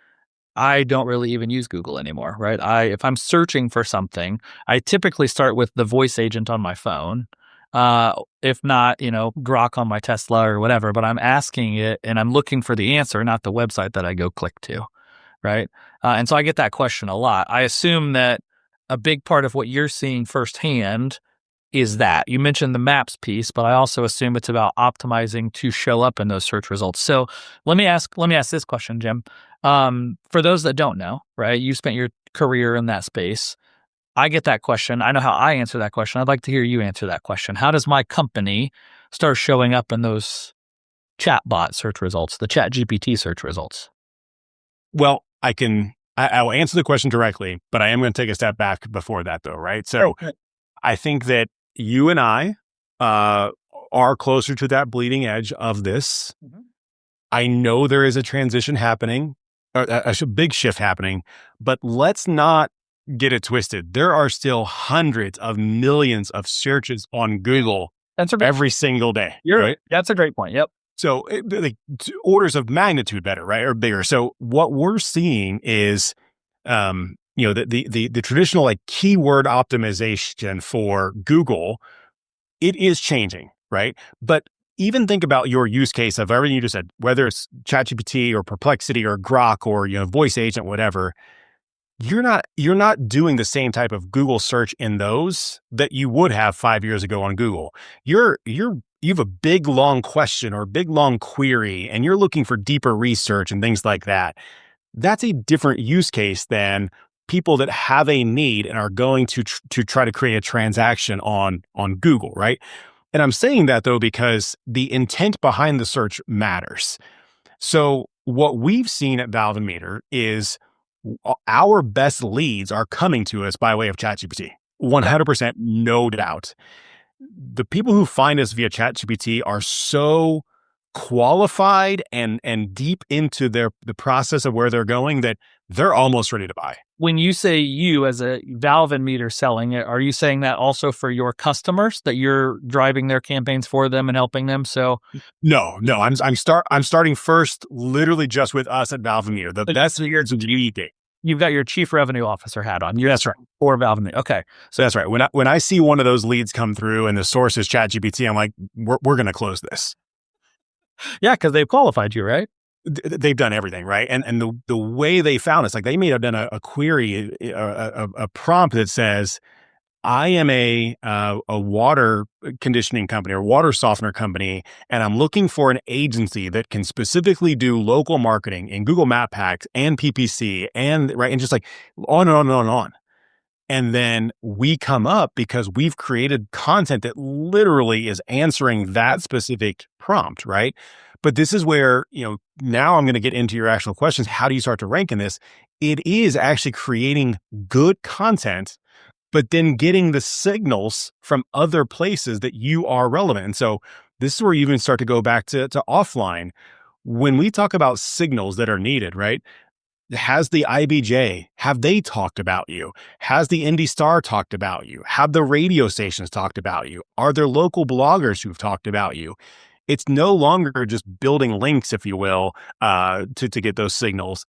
I don't really even use Google anymore, right? If I'm searching for something, I typically start with the voice agent on my phone. If not, Grok on my Tesla or whatever, but I'm asking it and I'm looking for the answer, not the website that I go click to, right? And so I get that question a lot. I assume that a big part of what you're seeing firsthand is that. You mentioned the maps piece, but I also assume it's about optimizing to show up in those search results. So let me ask this question, Jim. For those that don't know, right? You spent your career in that space. I get that question. I know how I answer that question. I'd like to hear you answer that question. How does my company start showing up in those chatbot search results, the ChatGPT search results? Well, I'll answer the question directly, but I am going to take a step back before that though, right? So I think that you and I are closer to that bleeding edge of this. Mm-hmm. I know there is a transition happening, a big shift happening, but let's not get it twisted. There are still hundreds of millions of searches on Google every single day. Right? That's a great point. Yep. So orders of magnitude better, right? Or bigger. So what we're seeing is, the traditional keyword optimization for Google, it is changing, right? But even think about your use case of everything you just said, whether it's ChatGPT or Perplexity or Grok or voice agent, whatever. You're not doing the same type of Google search in those that you would have 5 years ago on Google. You have a big long question or a big long query, and you're looking for deeper research and things like that. That's a different use case than people that have a need and are going to try to create a transaction on Google, right? And I'm saying that though because the intent behind the search matters. So what we've seen at Valve+Meter is our best leads are coming to us by way of ChatGPT. 100%, no doubt. The people who find us via ChatGPT are so qualified and deep into the process of where they're going that they're almost ready to buy. When you say you as a Valve+Meter selling it, are you saying that also for your customers, that you're driving their campaigns for them and helping them? So no, I'm starting first, literally just with us at Valve+Meter. That's the year's GDP. You've got your chief revenue officer hat on. That's right. For Valve+Meter. Okay. So that's right. When I see one of those leads come through and the source is ChatGPT, I'm like, we're going to close this. Yeah, because they've qualified you, right? They've done everything, right? And the way they found us, they may have done a query, a prompt that says, I am a water conditioning company or water softener company, and I'm looking for an agency that can specifically do local marketing in Google Map Packs and PPC and just on and on and on and on. And then we come up because we've created content that literally is answering that specific prompt, right? But this is where, now I'm going to get into your actual questions. How do you start to rank in this? It is actually creating good content, but then getting the signals from other places that you are relevant. And so this is where you even start to go back to offline. When we talk about signals that are needed, right? Has the IBJ, have they talked about you? Has the Indy Star talked about you? Have the radio stations talked about you? Are there local bloggers who've talked about you? It's no longer just building links, if you will, to get those signals.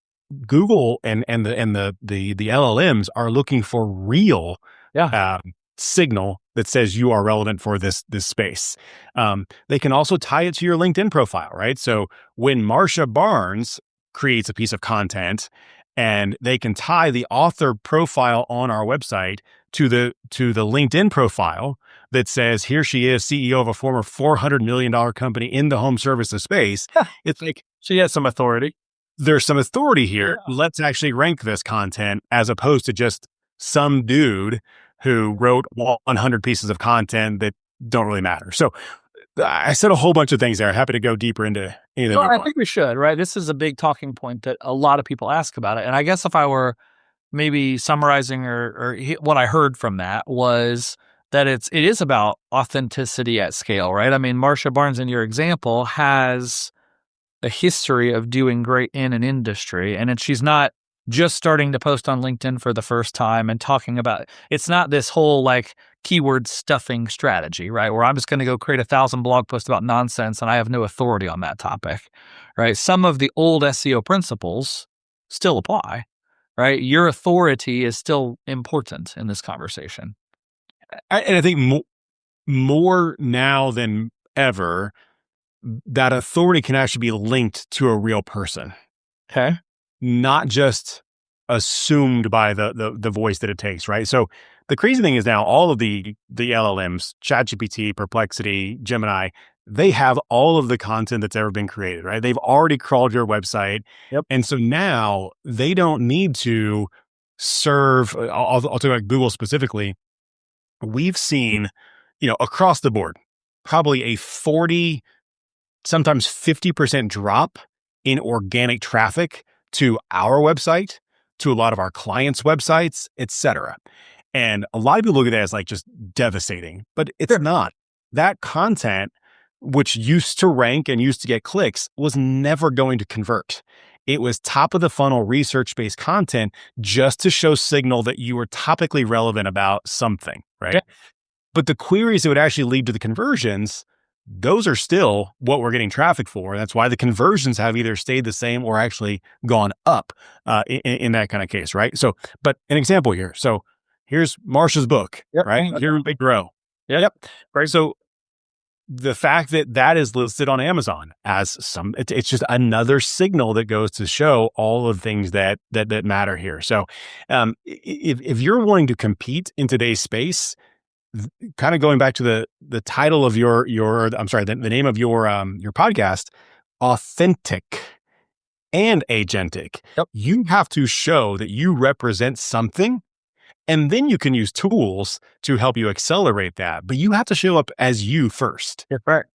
Google and the LLMs are looking for real signal that says you are relevant for this space. They can also tie it to your LinkedIn profile, right? So when Marsha Barnes creates a piece of content and they can tie the author profile on our website to the LinkedIn profile that says, here she is, CEO of a former $400 million company in the home services space. It's like, She has some authority. there's some authority here. Yeah. Let's actually rank this content as opposed to just some dude who wrote 100 pieces of content that don't really matter. So I said a whole bunch of things there. Happy to go deeper into anything. Well, I think we should, right? This is a big talking point that a lot of people ask about it. And I guess if I were maybe summarizing or what I heard from that was that it is about authenticity at scale, right? I mean, Marsha Barnes, in your example, has a history of doing great in an industry, and she's not just starting to post on LinkedIn for the first time and talking about it's not this whole like keyword stuffing strategy, right? Where I'm just going to go create 1,000 blog posts about nonsense and I have no authority on that topic, right? Some of the old SEO principles still apply, right? Your authority is still important in this conversation. And I think more now than ever, that authority can actually be linked to a real person. Okay. Not just assumed by the voice that it takes, right? So the crazy thing is now all of the LLMs, ChatGPT, Perplexity, Gemini, they have all of the content that's ever been created, right? They've already crawled your website. Yep. And so now they don't need to serve, I'll talk about Google specifically. We've seen, across the board, probably a 40, sometimes 50% drop in organic traffic to our website, to a lot of our clients' websites, et cetera. And a lot of people look at that as like just devastating, but it's not. That content, which used to rank and used to get clicks, was never going to convert. It was top of the funnel research-based content just to show signal that you were topically relevant about something, right? Yeah. But the queries that would actually lead to the conversions, those are still what we're getting traffic for. That's why the conversions have either stayed the same or actually gone up in that kind of case, right? So, but an example here. So here's Marsha's book, yep. Right? Here we grow. Yep. Right. So the fact that that is listed on Amazon as it's just another signal that goes to show all of the things that matter here. So if you're wanting to compete in today's space, kind of going back to the title of the name of your podcast, authentic and agentic. Yep. You have to show that you represent something, and then you can use tools to help you accelerate that. But you have to show up as you first. Yeah, right.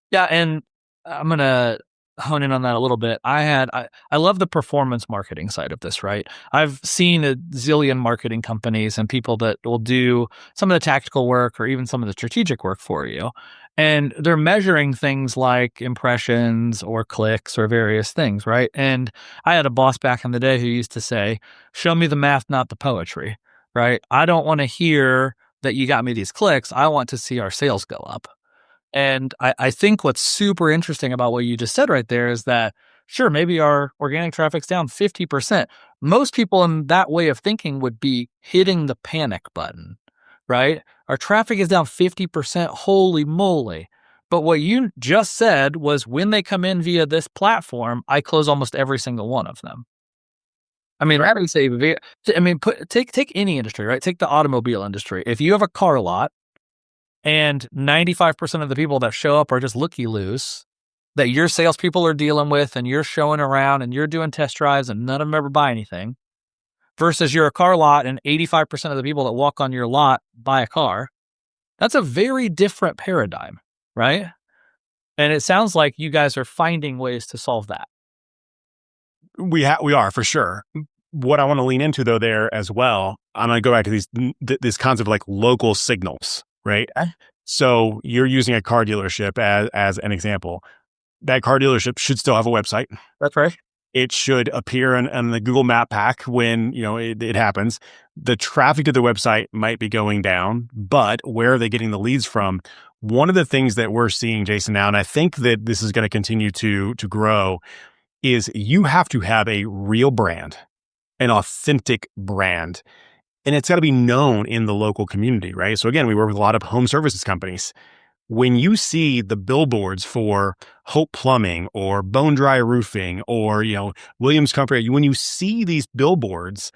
Yeah, and I'm gonna hone in on that a little bit. I love the performance marketing side of this, right? I've seen a zillion marketing companies and people that will do some of the tactical work or even some of the strategic work for you. And they're measuring things like impressions or clicks or various things, right? And I had a boss back in the day who used to say, show me the math, not the poetry, right? I don't want to hear that you got me these clicks. I want to see our sales go up. And I think what's super interesting about what you just said right there is that, sure, maybe our organic traffic's down 50%. Most people in that way of thinking would be hitting the panic button, right? Our traffic is down 50%, holy moly. But what you just said was when they come in via this platform, I close almost every single one of them. I mean, rather than say, take any industry, right? Take the automobile industry. If you have a car lot, and 95% of the people that show up are just looky-loos that your salespeople are dealing with and you're showing around and you're doing test drives and none of them ever buy anything, versus you're a car lot and 85% of the people that walk on your lot buy a car. That's a very different paradigm, right? And it sounds like you guys are finding ways to solve that. We are, for sure. What I want to lean into, though, there as well, I'm going to go back to this concept of like local signals. Right. So you're using a car dealership as an example. That car dealership should still have a website. That's right. It should appear in the Google Map pack when, it happens. The traffic to the website might be going down, but where are they getting the leads from? One of the things that we're seeing, Jayson, now, and I think that this is going to continue to grow, is you have to have a real brand, an authentic brand. And it's got to be known in the local community, right? So again, we work with a lot of home services companies. when you see the billboards for Hope Plumbing or Bone Dry Roofing or, Williams Company, when you see these billboards,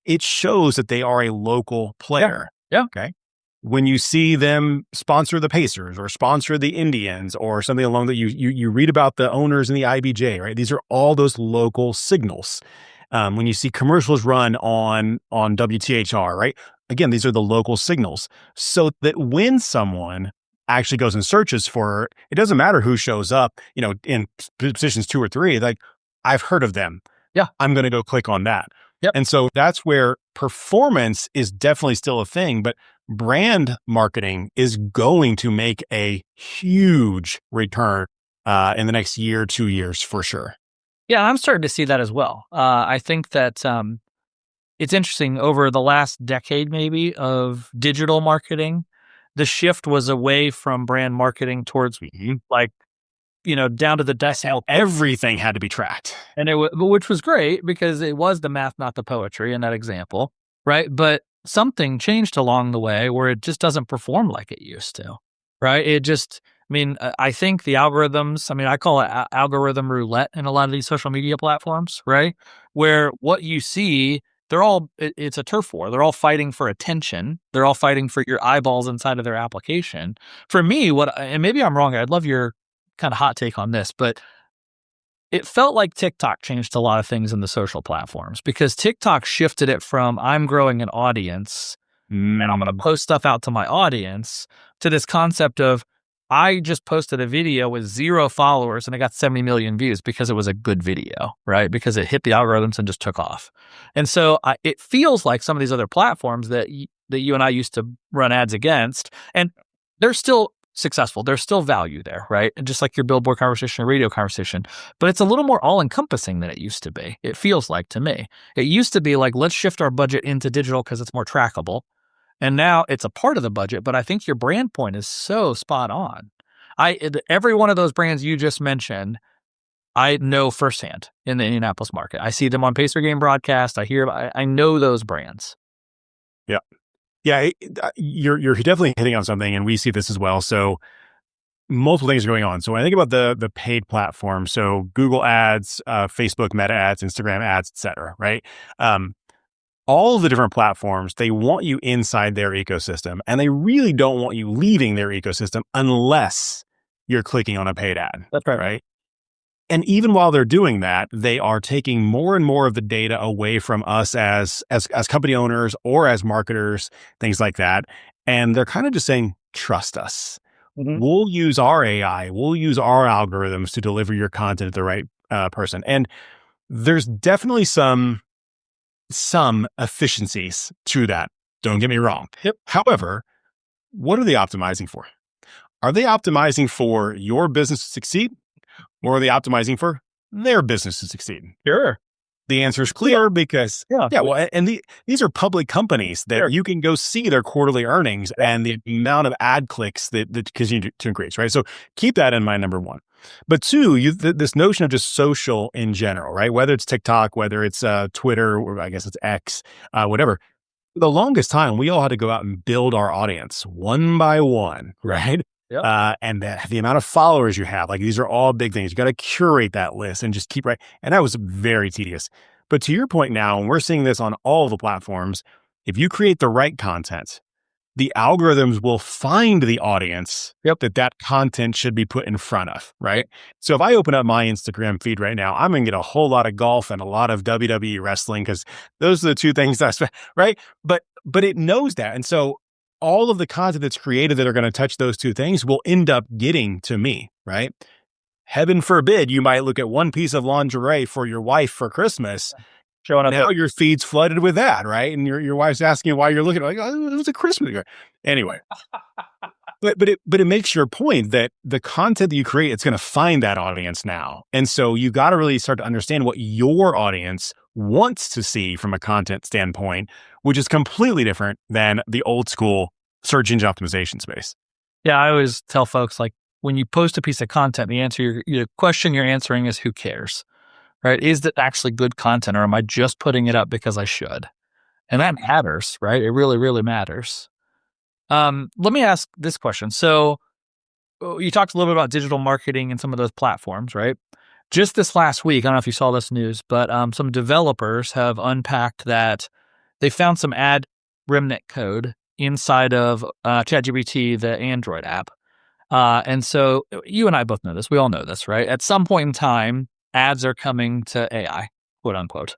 it shows that they are a local player. Yeah. Okay. When you see them sponsor the Pacers or sponsor the Indians or something along that you read about the owners in the IBJ, right? These are all those local signals. When you see commercials run on WTHR, right? Again, these are the local signals. So that when someone actually goes and searches for, it doesn't matter who shows up, in positions 2 or 3, like, I've heard of them. Yeah. I'm going to go click on that. Yep. And so that's where performance is definitely still a thing, but brand marketing is going to make a huge return in the next year, 2 years for sure. Yeah, I'm starting to see that as well. I think that it's interesting over the last decade, maybe, of digital marketing, the shift was away from brand marketing towards down to the decimal. Everything had to be tracked. And which was great because it was the math, not the poetry in that example, right? But something changed along the way where it just doesn't perform like it used to, right? I think the algorithms, I call it algorithm roulette in a lot of these social media platforms, right? Where what you see, it's a turf war. They're all fighting for attention. They're all fighting for your eyeballs inside of their application. For me, and maybe I'm wrong, I'd love your kind of hot take on this, but it felt like TikTok changed a lot of things in the social platforms because TikTok shifted it from I'm growing an audience and I'm going to post stuff out to my audience to this concept of I just posted a video with 0 followers and I got 70 million views because it was a good video, right? Because it hit the algorithms and just took off. And so it feels like some of these other platforms that you and I used to run ads against, and they're still successful. There's still value there, right? And just like your billboard conversation or radio conversation, but it's a little more all-encompassing than it used to be. It feels like to me. It used to be like, let's shift our budget into digital because it's more trackable. And now it's a part of the budget, but I think your brand point is so spot on. Every one of those brands you just mentioned, I know firsthand in the Indianapolis market. I see them on Pacer game broadcast. I know those brands. Yeah. Yeah, you're definitely hitting on something, and we see this as well. So multiple things are going on. So when I think about the paid platform, so Google ads, Facebook Meta ads, Instagram ads, et cetera, right? All of the different platforms, they want you inside their ecosystem, and they really don't want you leaving their ecosystem unless you're clicking on a paid ad. That's right. Right? And even while they're doing that, they are taking more and more of the data away from us as company owners or as marketers, things like that. And they're kind of just saying, trust us. Mm-hmm. We'll use our AI. We'll use our algorithms to deliver your content to the right person. And there's definitely some efficiencies to that. Don't get me wrong. Yep. However, what are they optimizing for? Are they optimizing for your business to succeed? Or are they optimizing for their business to succeed? Sure. The answer is clear because, these are public companies that you can go see their quarterly earnings and the amount of ad clicks that continue to increase, right? So keep that in mind, number one. But two, this notion of just social in general, right? Whether it's TikTok, whether it's Twitter, or I guess it's X, whatever. For the longest time, we all had to go out and build our audience one by one, right? Yep. And the amount of followers you have, like these are all big things. You got to curate that list and just keep right. And that was very tedious. But to your point now, and we're seeing this on all of the platforms, if you create the right content, the algorithms will find the audience that content should be put in front of, right? So if I open up my Instagram feed right now, I'm going to get a whole lot of golf and a lot of WWE wrestling because those are the two things right? But it knows that. And so all of the content that's created that are going to touch those two things will end up getting to me, right? Heaven forbid you might look at one piece of lingerie for your wife for Christmas. Showing up. Now your feed's flooded with that, right? And your wife's asking you why you're looking like, oh, it was a Christmas. Anyway, but it makes your point that the content that you create, it's going to find that audience now. And so you got to really start to understand what your audience wants to see from a content standpoint, which is completely different than the old school search engine optimization space. Yeah, I always tell folks, like, when you post a piece of content, the question you're answering is who cares, right? Is it actually good content, or am I just putting it up because I should? And that matters, right? It really, really matters. Let me ask this question. So you talked a little bit about digital marketing and some of those platforms, right? Just this last week, I don't know if you saw this news, but some developers have unpacked that they found some ad remnant code inside of ChatGPT, the Android app. And so you and I both know this. We all know this, right? At some point in time, ads are coming to AI, quote unquote,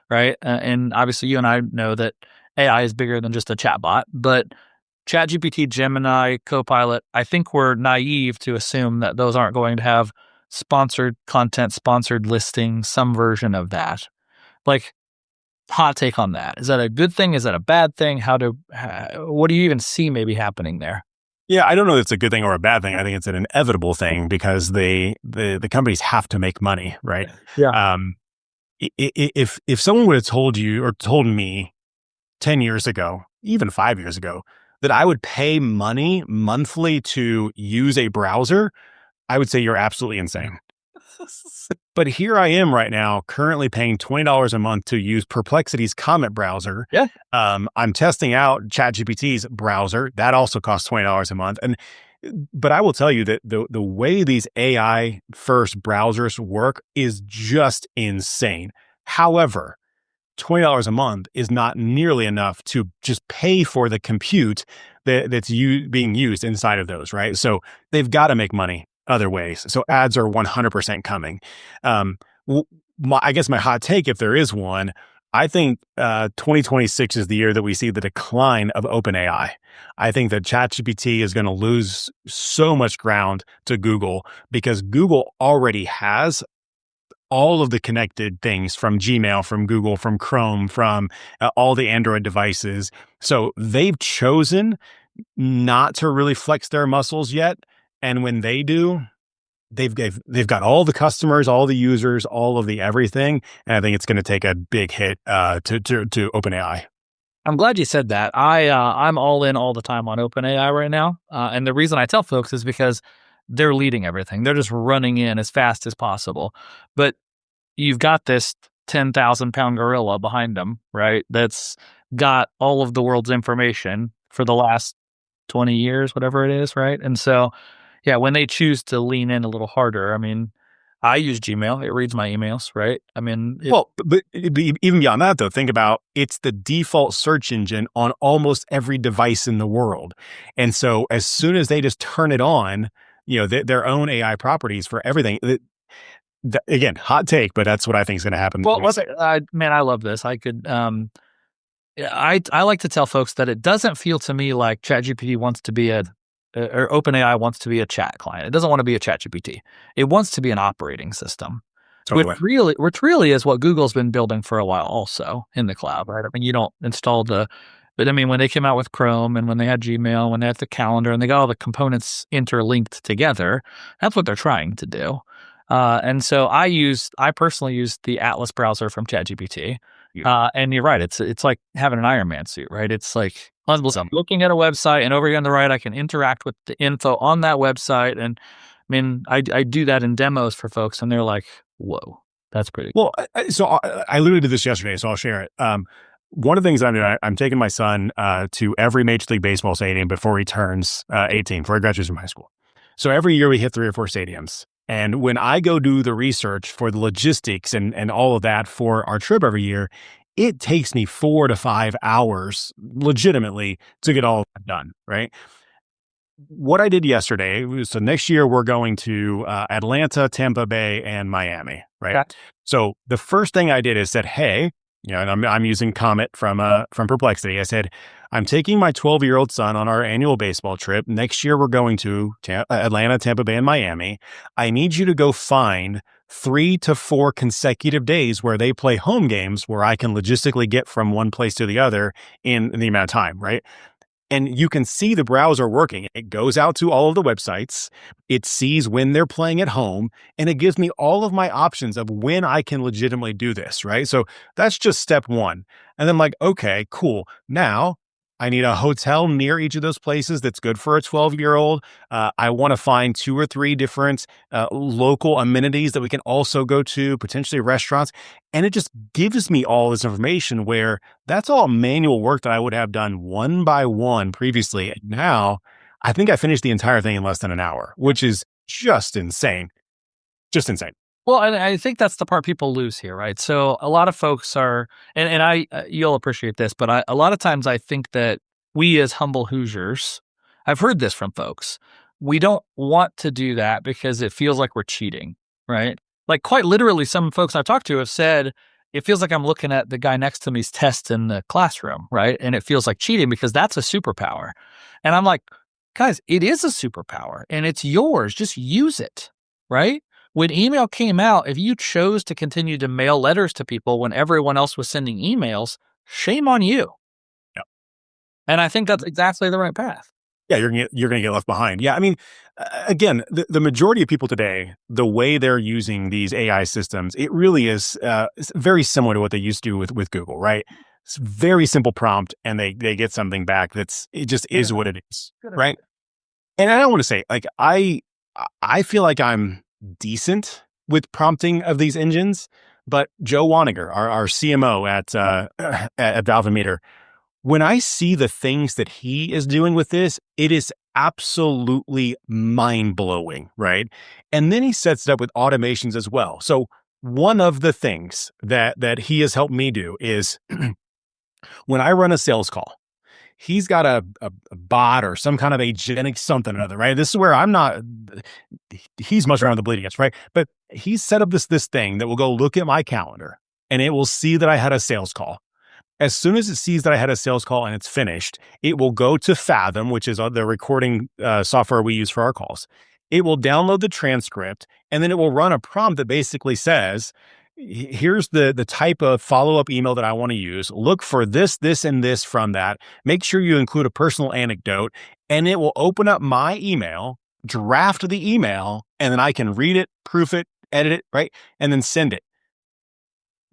right? And obviously, you and I know that AI is bigger than just a chatbot, but ChatGPT, Gemini, Copilot, I think we're naive to assume that those aren't going to have sponsored content, sponsored listings, some version of that. Like, hot take on that. Is that a good thing? Is that a bad thing? What do you even see maybe happening there? Yeah, I don't know if it's a good thing or a bad thing. I think it's an inevitable thing because the companies have to make money, right? Yeah. If someone would have told you or told me 10 years ago, even 5 years ago, that I would pay money monthly to use a browser, I would say you're absolutely insane. But here I am right now, currently paying $20 a month to use Perplexity's comment browser. Yeah. I'm testing out ChatGPT's browser. That also costs $20 a month. But I will tell you that the way these AI first browsers work is just insane. However, $20 a month is not nearly enough to just pay for the compute that's being used inside of those, right? So they've got to make money other ways. So ads are 100% coming. I guess my hot take, if there is one, I think 2026 is the year that we see the decline of OpenAI. I think that ChatGPT is going to lose so much ground to Google because Google already has all of the connected things from Gmail, from Google, from Chrome, from all the Android devices. So they've chosen not to really flex their muscles yet. And when they do, they've got all the customers, all the users, all of the everything. And I think it's going to take a big hit to OpenAI. I'm glad you said that. I'm all in all the time on OpenAI right now. And the reason I tell folks is because they're leading everything. They're just running in as fast as possible. But you've got this 10,000 pound gorilla behind them, right? That's got all of the world's information for the last 20 years, whatever it is, right? And so, yeah, when they choose to lean in a little harder, I mean, I use Gmail. It reads my emails, right? I mean, but even beyond that, though, think about it's the default search engine on almost every device in the world. And so as soon as they just turn it on, their own AI properties for everything. Again, hot take, but that's what I think is going to happen. Well, man, I love this. I could, I like to tell folks that it doesn't feel to me like ChatGPT wants to be or OpenAI wants to be a chat client. It doesn't want to be a ChatGPT. It wants to be an operating system, Totally. which really is what Google's been building for a while also in the cloud, right? I mean, you don't install but I mean, when they came out with Chrome and when they had Gmail, when they had the calendar and they got all the components interlinked together, that's what they're trying to do. And so I personally use the Atlas browser from ChatGPT. And you're right. It's like having an Iron Man suit, right? It's like I'm looking at a website and over here on the right, I can interact with the info on that website. And I mean, I do that in demos for folks and they're like, whoa, that's pretty cool. Well, so I alluded to this yesterday, so I'll share it. One of the things I'm doing, I'm taking my son to every Major League Baseball stadium before he turns 18, before he graduates from high school. So every year we hit 3 or 4 stadiums. And when I go do the research for the logistics and all of that for our trip every year, it takes me 4 to 5 hours legitimately to get all that done, right? What I did yesterday was, so next year we're going to Atlanta, Tampa Bay, and Miami, right? Okay. So the first thing I did is said, hey, and I'm using Comet from Perplexity. I said, I'm taking my 12-year-old son on our annual baseball trip. Next year, we're going to Atlanta, Tampa Bay, and Miami. I need you to go find 3 to 4 consecutive days where they play home games where I can logistically get from one place to the other in the amount of time, right? And you can see the browser working. It goes out to all of the websites. It sees when they're playing at home, and it gives me all of my options of when I can legitimately do this, right? So that's just step one. And then I'm like, okay, cool. Now I need a hotel near each of those places that's good for a 12-year-old. I want to find 2 or 3 different local amenities that we can also go to, potentially restaurants. And it just gives me all this information where that's all manual work that I would have done one by one previously. And now I think I finished the entire thing in less than an hour, which is just insane. Just insane. Well, and I think that's the part people lose here, right? So a lot of folks are, and you'll appreciate this, but a lot of times I think that we as humble Hoosiers, I've heard this from folks, we don't want to do that because it feels like we're cheating, right? Like quite literally, some folks I've talked to have said, it feels like I'm looking at the guy next to me's test in the classroom, right? And it feels like cheating because that's a superpower. And I'm like, guys, it is a superpower and it's yours. Just use it, right? When email came out, if you chose to continue to mail letters to people when everyone else was sending emails, shame on you. Yep. And I think that's exactly the right path. Yeah, you're gonna get left behind. Yeah, I mean, again, the majority of people today, the way they're using these AI systems, it really is it's very similar to what they used to do with Google, right? It's very simple prompt, and they get something back it just is what it is, right? And I don't want to say like I feel like I'm decent with prompting of these engines, but Joe Waniger, our CMO at Valve+Meter, when I see the things that he is doing with this, it is absolutely mind-blowing, right? And then he sets it up with automations as well. So one of the things that he has helped me do is when I run a sales call, he's got a bot or some kind of agentic something or other, right? This is where he's much around the bleeding edge, right? But he's set up this thing that will go look at my calendar and it will see that I had a sales call. As soon as it sees that I had a sales call and it's finished, it will go to Fathom, which is the recording software we use for our calls. It will download the transcript and then it will run a prompt that basically says, here's the type of follow-up email that I want to use. Look for this, and this from that. Make sure you include a personal anecdote, and it will open up my email, draft the email, and then I can read it, proof it, edit it, right? And then send it.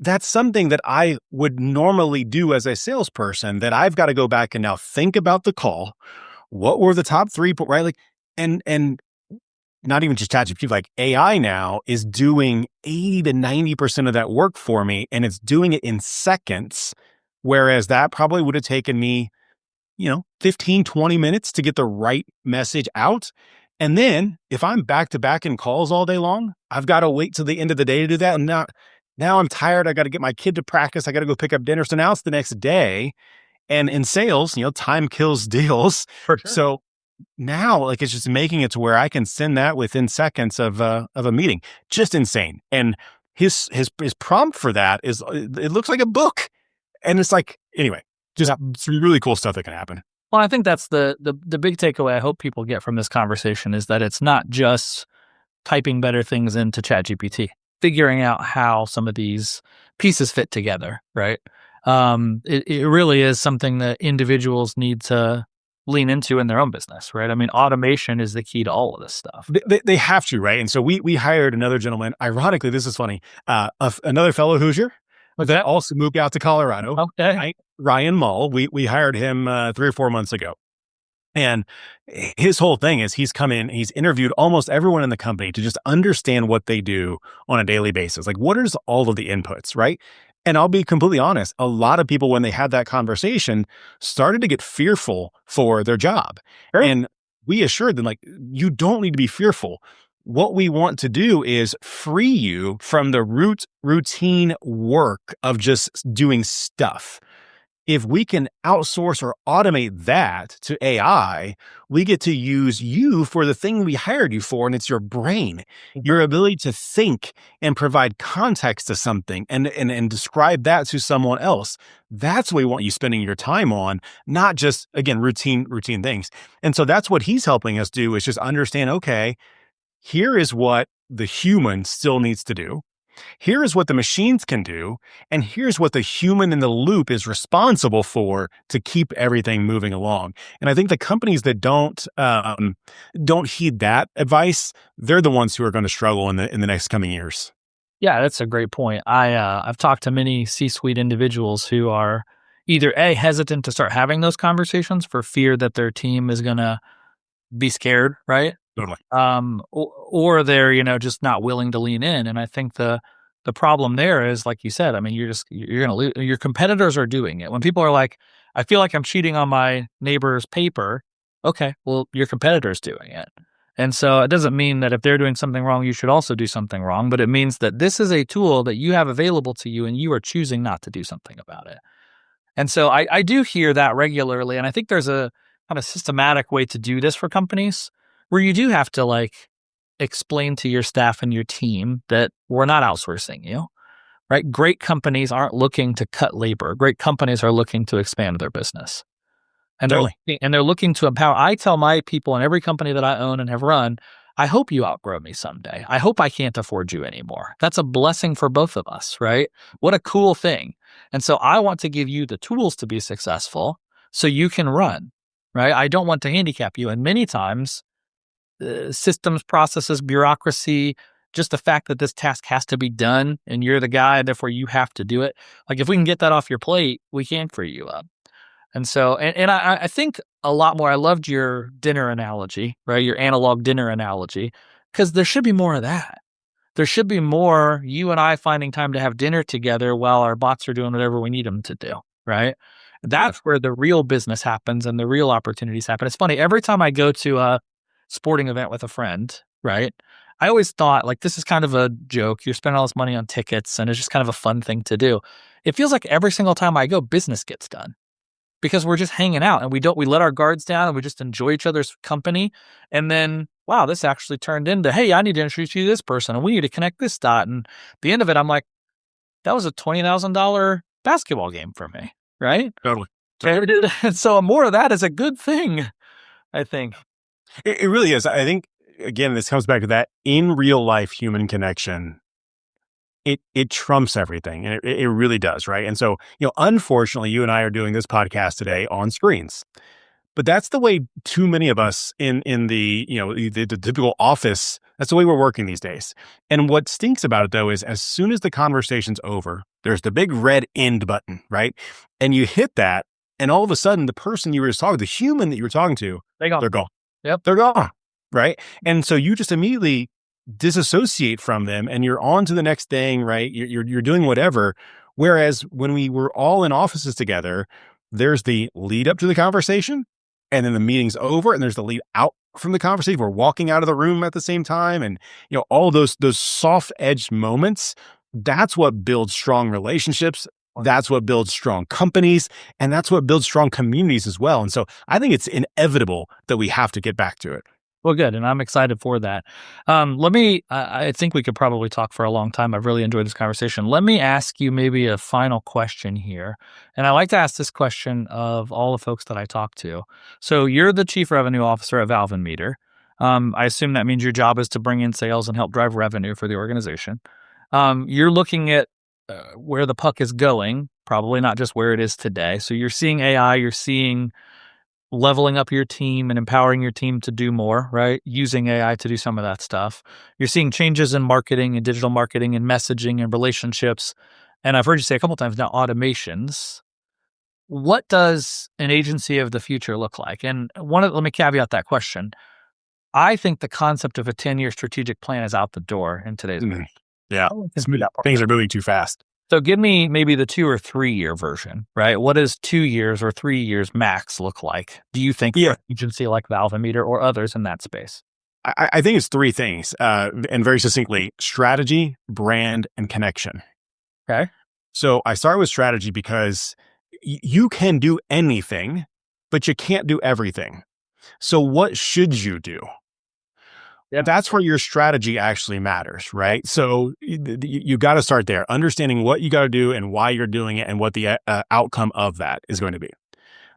That's something that I would normally do as a salesperson that I've got to go back and now think about the call. What were the top three, right? Like, and not even just ChatGPT, like AI now is doing 80 to 90% of that work for me, and it's doing it in seconds, whereas that probably would have taken me, 15, 20 minutes to get the right message out. And then if I'm back to back in calls all day long, I've got to wait till the end of the day to do that. And now I'm tired. I got to get my kid to practice. I got to go pick up dinner. So now it's the next day. And in sales, time kills deals. For sure. So now, like, it's just making it to where I can send that within seconds of a meeting. Just insane. And his prompt for that is, it looks like a book. And it's like, anyway, just some really cool stuff that can happen. Well, I think that's the big takeaway I hope people get from this conversation is that it's not just typing better things into ChatGPT, figuring out how some of these pieces fit together, right? It really is something that individuals need to lean into in their own business, right? I mean, automation is the key to all of this stuff. They have to, right? And so we hired another gentleman. Ironically, this is funny. Another fellow Hoosier that also moved out to Colorado. Okay. Ryan Mull. We hired him 3 or 4 months ago. And his whole thing is he's come in, he's interviewed almost everyone in the company to just understand what they do on a daily basis. Like, what is all of the inputs, right? And I'll be completely honest, a lot of people, when they had that conversation, started to get fearful for their job. Sure. And we assured them, like, you don't need to be fearful. What we want to do is free you from the routine work of just doing stuff. If we can outsource or automate that to AI, we get to use you for the thing we hired you for, and it's your brain, your ability to think and provide context to something and describe that to someone else. That's what we want you spending your time on, not just, again, routine things. And so that's what he's helping us do, is just understand, okay, here is what the human still needs to do. Here is what the machines can do, and here's what the human in the loop is responsible for to keep everything moving along. And I think the companies that don't heed that advice, they're the ones who are going to struggle in the next coming years. Yeah, that's a great point. I've talked to many C-suite individuals who are either hesitant to start having those conversations for fear that their team is going to be scared, right? Totally. Or they're, just not willing to lean in. And I think the problem there is, like you said, I mean, you're going to lose. Your competitors are doing it. When people are like, I feel like I'm cheating on my neighbor's paper, Okay, well, your competitor's doing it. And so it doesn't mean that if they're doing something wrong, you should also do something wrong, but it means that this is a tool that you have available to you and you are choosing not to do something about it. And so I do hear that regularly. And I think there's a kind of systematic way to do this for companies where you do have to like explain to your staff and your team that we're not outsourcing you, right? Great companies aren't looking to cut labor. Great companies are looking to expand their business. And they're looking to empower. I tell my people in every company that I own and have run, I hope you outgrow me someday. I hope I can't afford you anymore. That's a blessing for both of us, right? What a cool thing. And so I want to give you the tools to be successful so you can run, right? I don't want to handicap you. And many times, systems, processes, bureaucracy, just the fact that this task has to be done and you're the guy, therefore you have to do it. Like if we can get that off your plate, we can free you up. And so, and I think a lot more, I loved your dinner analogy, right? Your analog dinner analogy, because there should be more of that. There should be more you and I finding time to have dinner together while our bots are doing whatever we need them to do, right? That's where the real business happens and the real opportunities happen. It's funny, every time I go to a sporting event with a friend, right? I always thought like, this is kind of a joke. You're spending all this money on tickets and it's just kind of a fun thing to do. It feels like every single time I go, business gets done. Because we're just hanging out and we let our guards down and we just enjoy each other's company. And then, wow, this actually turned into, hey, I need to introduce you to this person and we need to connect this dot. And at the end of it, I'm like, that was a $20,000 basketball game for me, right? Totally. And so more of that is a good thing, I think. It really is. I think, again, this comes back to that in real life human connection. It trumps everything. And it really does, right? And so, unfortunately, you and I are doing this podcast today on screens. But that's the way too many of us in the typical office, that's the way we're working these days. And what stinks about it, though, is as soon as the conversation's over, there's the big red end button, right? And you hit that, and all of a sudden, the person you were just talking to, the human that you were talking to, they're gone. Yep. They're gone, right? And so you just immediately disassociate from them and you're on to the next thing, right? You're doing whatever. Whereas when we were all in offices together, there's the lead up to the conversation and then the meeting's over and there's the lead out from the conversation. We're walking out of the room at the same time. And, all those soft edged moments, that's what builds strong relationships. That's what builds strong companies. And that's what builds strong communities as well. And so I think it's inevitable that we have to get back to it. Well, good. And I'm excited for that. I think we could probably talk for a long time. I've really enjoyed this conversation. Let me ask you maybe a final question here. And I like to ask this question of all the folks that I talk to. So you're the chief revenue officer at Valve+Meter. I assume that means your job is to bring in sales and help drive revenue for the organization. You're looking at where the puck is going, probably not just where it is today. So you're seeing AI, you're seeing leveling up your team and empowering your team to do more, right? Using AI to do some of that stuff. You're seeing changes in marketing and digital marketing and messaging and relationships. And I've heard you say a couple of times now, automations. What does an agency of the future look like? And let me caveat that question. I think the concept of a 10-year strategic plan is out the door in today's world. Yeah. Things are moving too fast. So give me maybe the 2 or 3 year version, right? What does 2 years or 3 years max look like? Do you think for an agency like Valve+Meter or others in that space? I think it's 3 things, and very succinctly, strategy, brand, and connection. Okay. So I start with strategy because you can do anything, but you can't do everything. So what should you do? Yep. That's where your strategy actually matters, right? So you got to start there, understanding what you got to do and why you're doing it and what the outcome of that is going to be.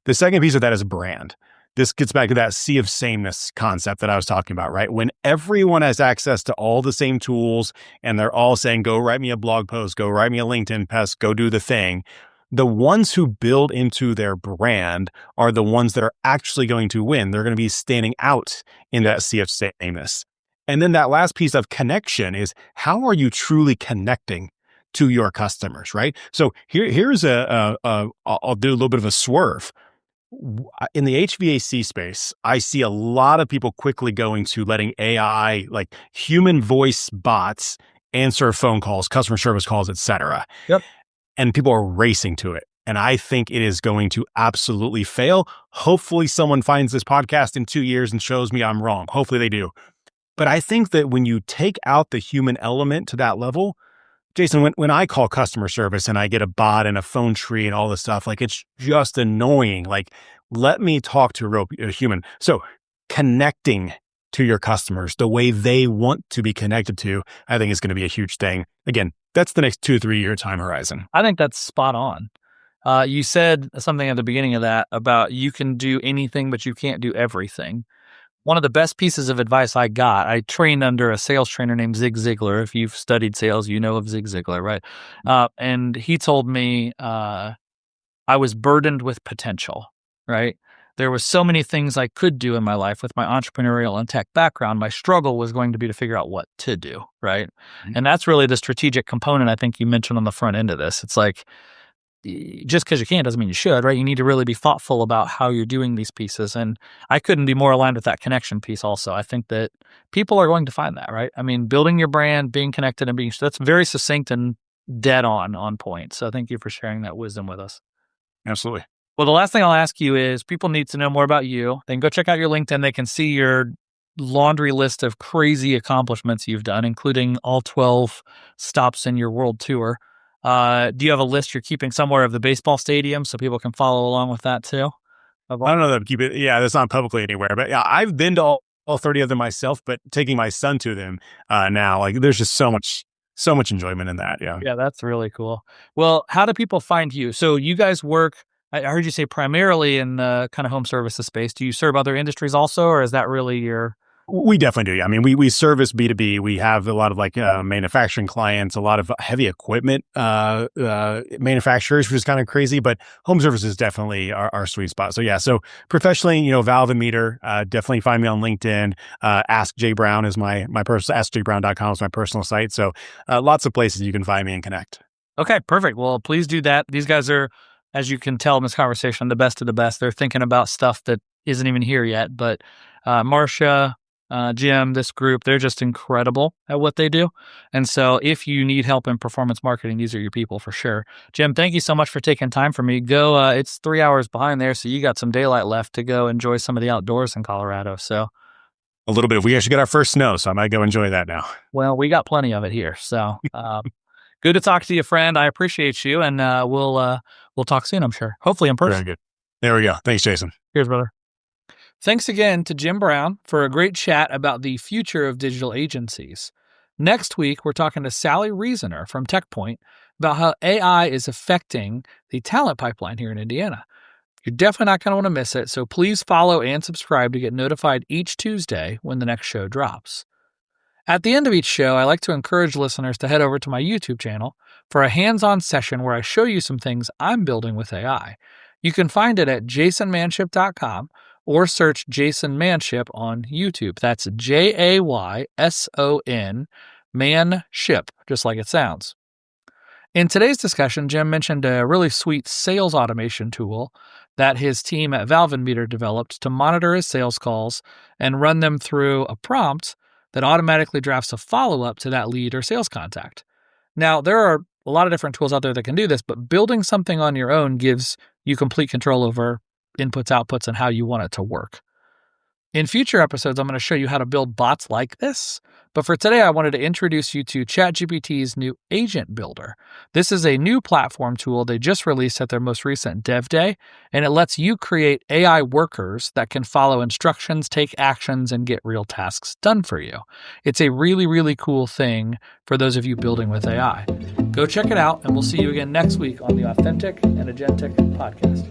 The second piece of that is brand. This gets back to that sea of sameness concept that I was talking about, right? When everyone has access to all the same tools and they're all saying, go write me a blog post, go write me a LinkedIn post, go do the thing. The ones who build into their brand are the ones that are actually going to win. They're going to be standing out in that sea of sameness. And then that last piece of connection is how are you truly connecting to your customers, right? So here's I'll do a little bit of a swerve. In the HVAC space, I see a lot of people quickly going to letting AI, like human voice bots, answer phone calls, customer service calls, et cetera. Yep. And people are racing to it. And I think it is going to absolutely fail. Hopefully someone finds this podcast in 2 years and shows me I'm wrong. Hopefully they do. But I think that when you take out the human element to that level, Jayson, when I call customer service and I get a bot and a phone tree and all this stuff, like it's just annoying. Like, let me talk to a human. So connecting to your customers the way they want to be connected to, I think is going to be a huge thing. Again, that's the next 2 to 3 year time horizon. I think that's spot on. You said something at the beginning of that about you can do anything, but you can't do everything. One of the best pieces of advice I got, I trained under a sales trainer named Zig Ziglar. If you've studied sales, you know of Zig Ziglar, right? And he told me I was burdened with potential, right? There was so many things I could do in my life with my entrepreneurial and tech background. My struggle was going to be to figure out what to do, right? Mm-hmm. And that's really the strategic component I think you mentioned on the front end of this. It's like, just because you can doesn't mean you should, right? You need to really be thoughtful about how you're doing these pieces. And I couldn't be more aligned with that connection piece also. I think that people are going to find that, right? I mean, building your brand, being connected and that's very succinct and dead on point. So thank you for sharing that wisdom with us. Absolutely. Well, the last thing I'll ask you is people need to know more about you. They can go check out your LinkedIn. They can see your laundry list of crazy accomplishments you've done, including all 12 stops in your world tour. Do you have a list you're keeping somewhere of the baseball stadium so people can follow along with that too? I don't know that keep it. Yeah, that's not publicly anywhere, but yeah, I've been to all 30 of them myself, but taking my son to them now, like there's just so much enjoyment in that. Yeah. Yeah, that's really cool. Well, how do people find you? So you guys work, I heard you say primarily in the kind of home services space. Do you serve other industries also, or is that really your... We definitely do. Yeah. I mean, we service B2B. We have a lot of manufacturing clients, a lot of heavy equipment manufacturers, which is kind of crazy, but home service is definitely our sweet spot. So yeah, so professionally, Valve+Meter, definitely find me on LinkedIn. Ask Jay Brown is my personal, askjaybrown.com is my personal site. So lots of places you can find me and connect. Okay, perfect. Well, please do that. These guys are, as you can tell in this conversation, the best of the best. They're thinking about stuff that isn't even here yet, but Marcia, Jim, this group, they're just incredible at what they do. And so if you need help in performance marketing, these are your people for sure. Jim, thank you so much for taking time for me. Go, it's 3 hours behind there, so you got some daylight left to go enjoy some of the outdoors in Colorado. So a little bit. We actually got our first snow, so I might go enjoy that now. Well, we got plenty of it here. So good to talk to you, friend. I appreciate you, and we'll talk soon, I'm sure. Hopefully in person. Very good. There we go. Thanks, Jayson. Cheers, brother. Thanks again to Jim Brown for a great chat about the future of digital agencies. Next week, we're talking to Sally Reasoner from TechPoint about how AI is affecting the talent pipeline here in Indiana. You're definitely not going to want to miss it, so please follow and subscribe to get notified each Tuesday when the next show drops. At the end of each show, I like to encourage listeners to head over to my YouTube channel for a hands-on session where I show you some things I'm building with AI. You can find it at jaysonmanship.com or search Jayson Manship on YouTube. That's Jayson Manship, just like it sounds. In today's discussion, Jim mentioned a really sweet sales automation tool that his team at Valve+Meter developed to monitor his sales calls and run them through a prompt that automatically drafts a follow-up to that lead or sales contact. Now, there are a lot of different tools out there that can do this, but building something on your own gives you complete control over inputs, outputs, and how you want it to work. In future episodes, I'm going to show you how to build bots like this. But for today, I wanted to introduce you to ChatGPT's new Agent Builder. This is a new platform tool they just released at their most recent Dev Day, and it lets you create AI workers that can follow instructions, take actions, and get real tasks done for you. It's a really, really cool thing for those of you building with AI. Go check it out, and we'll see you again next week on the Authentic and Agentic podcast.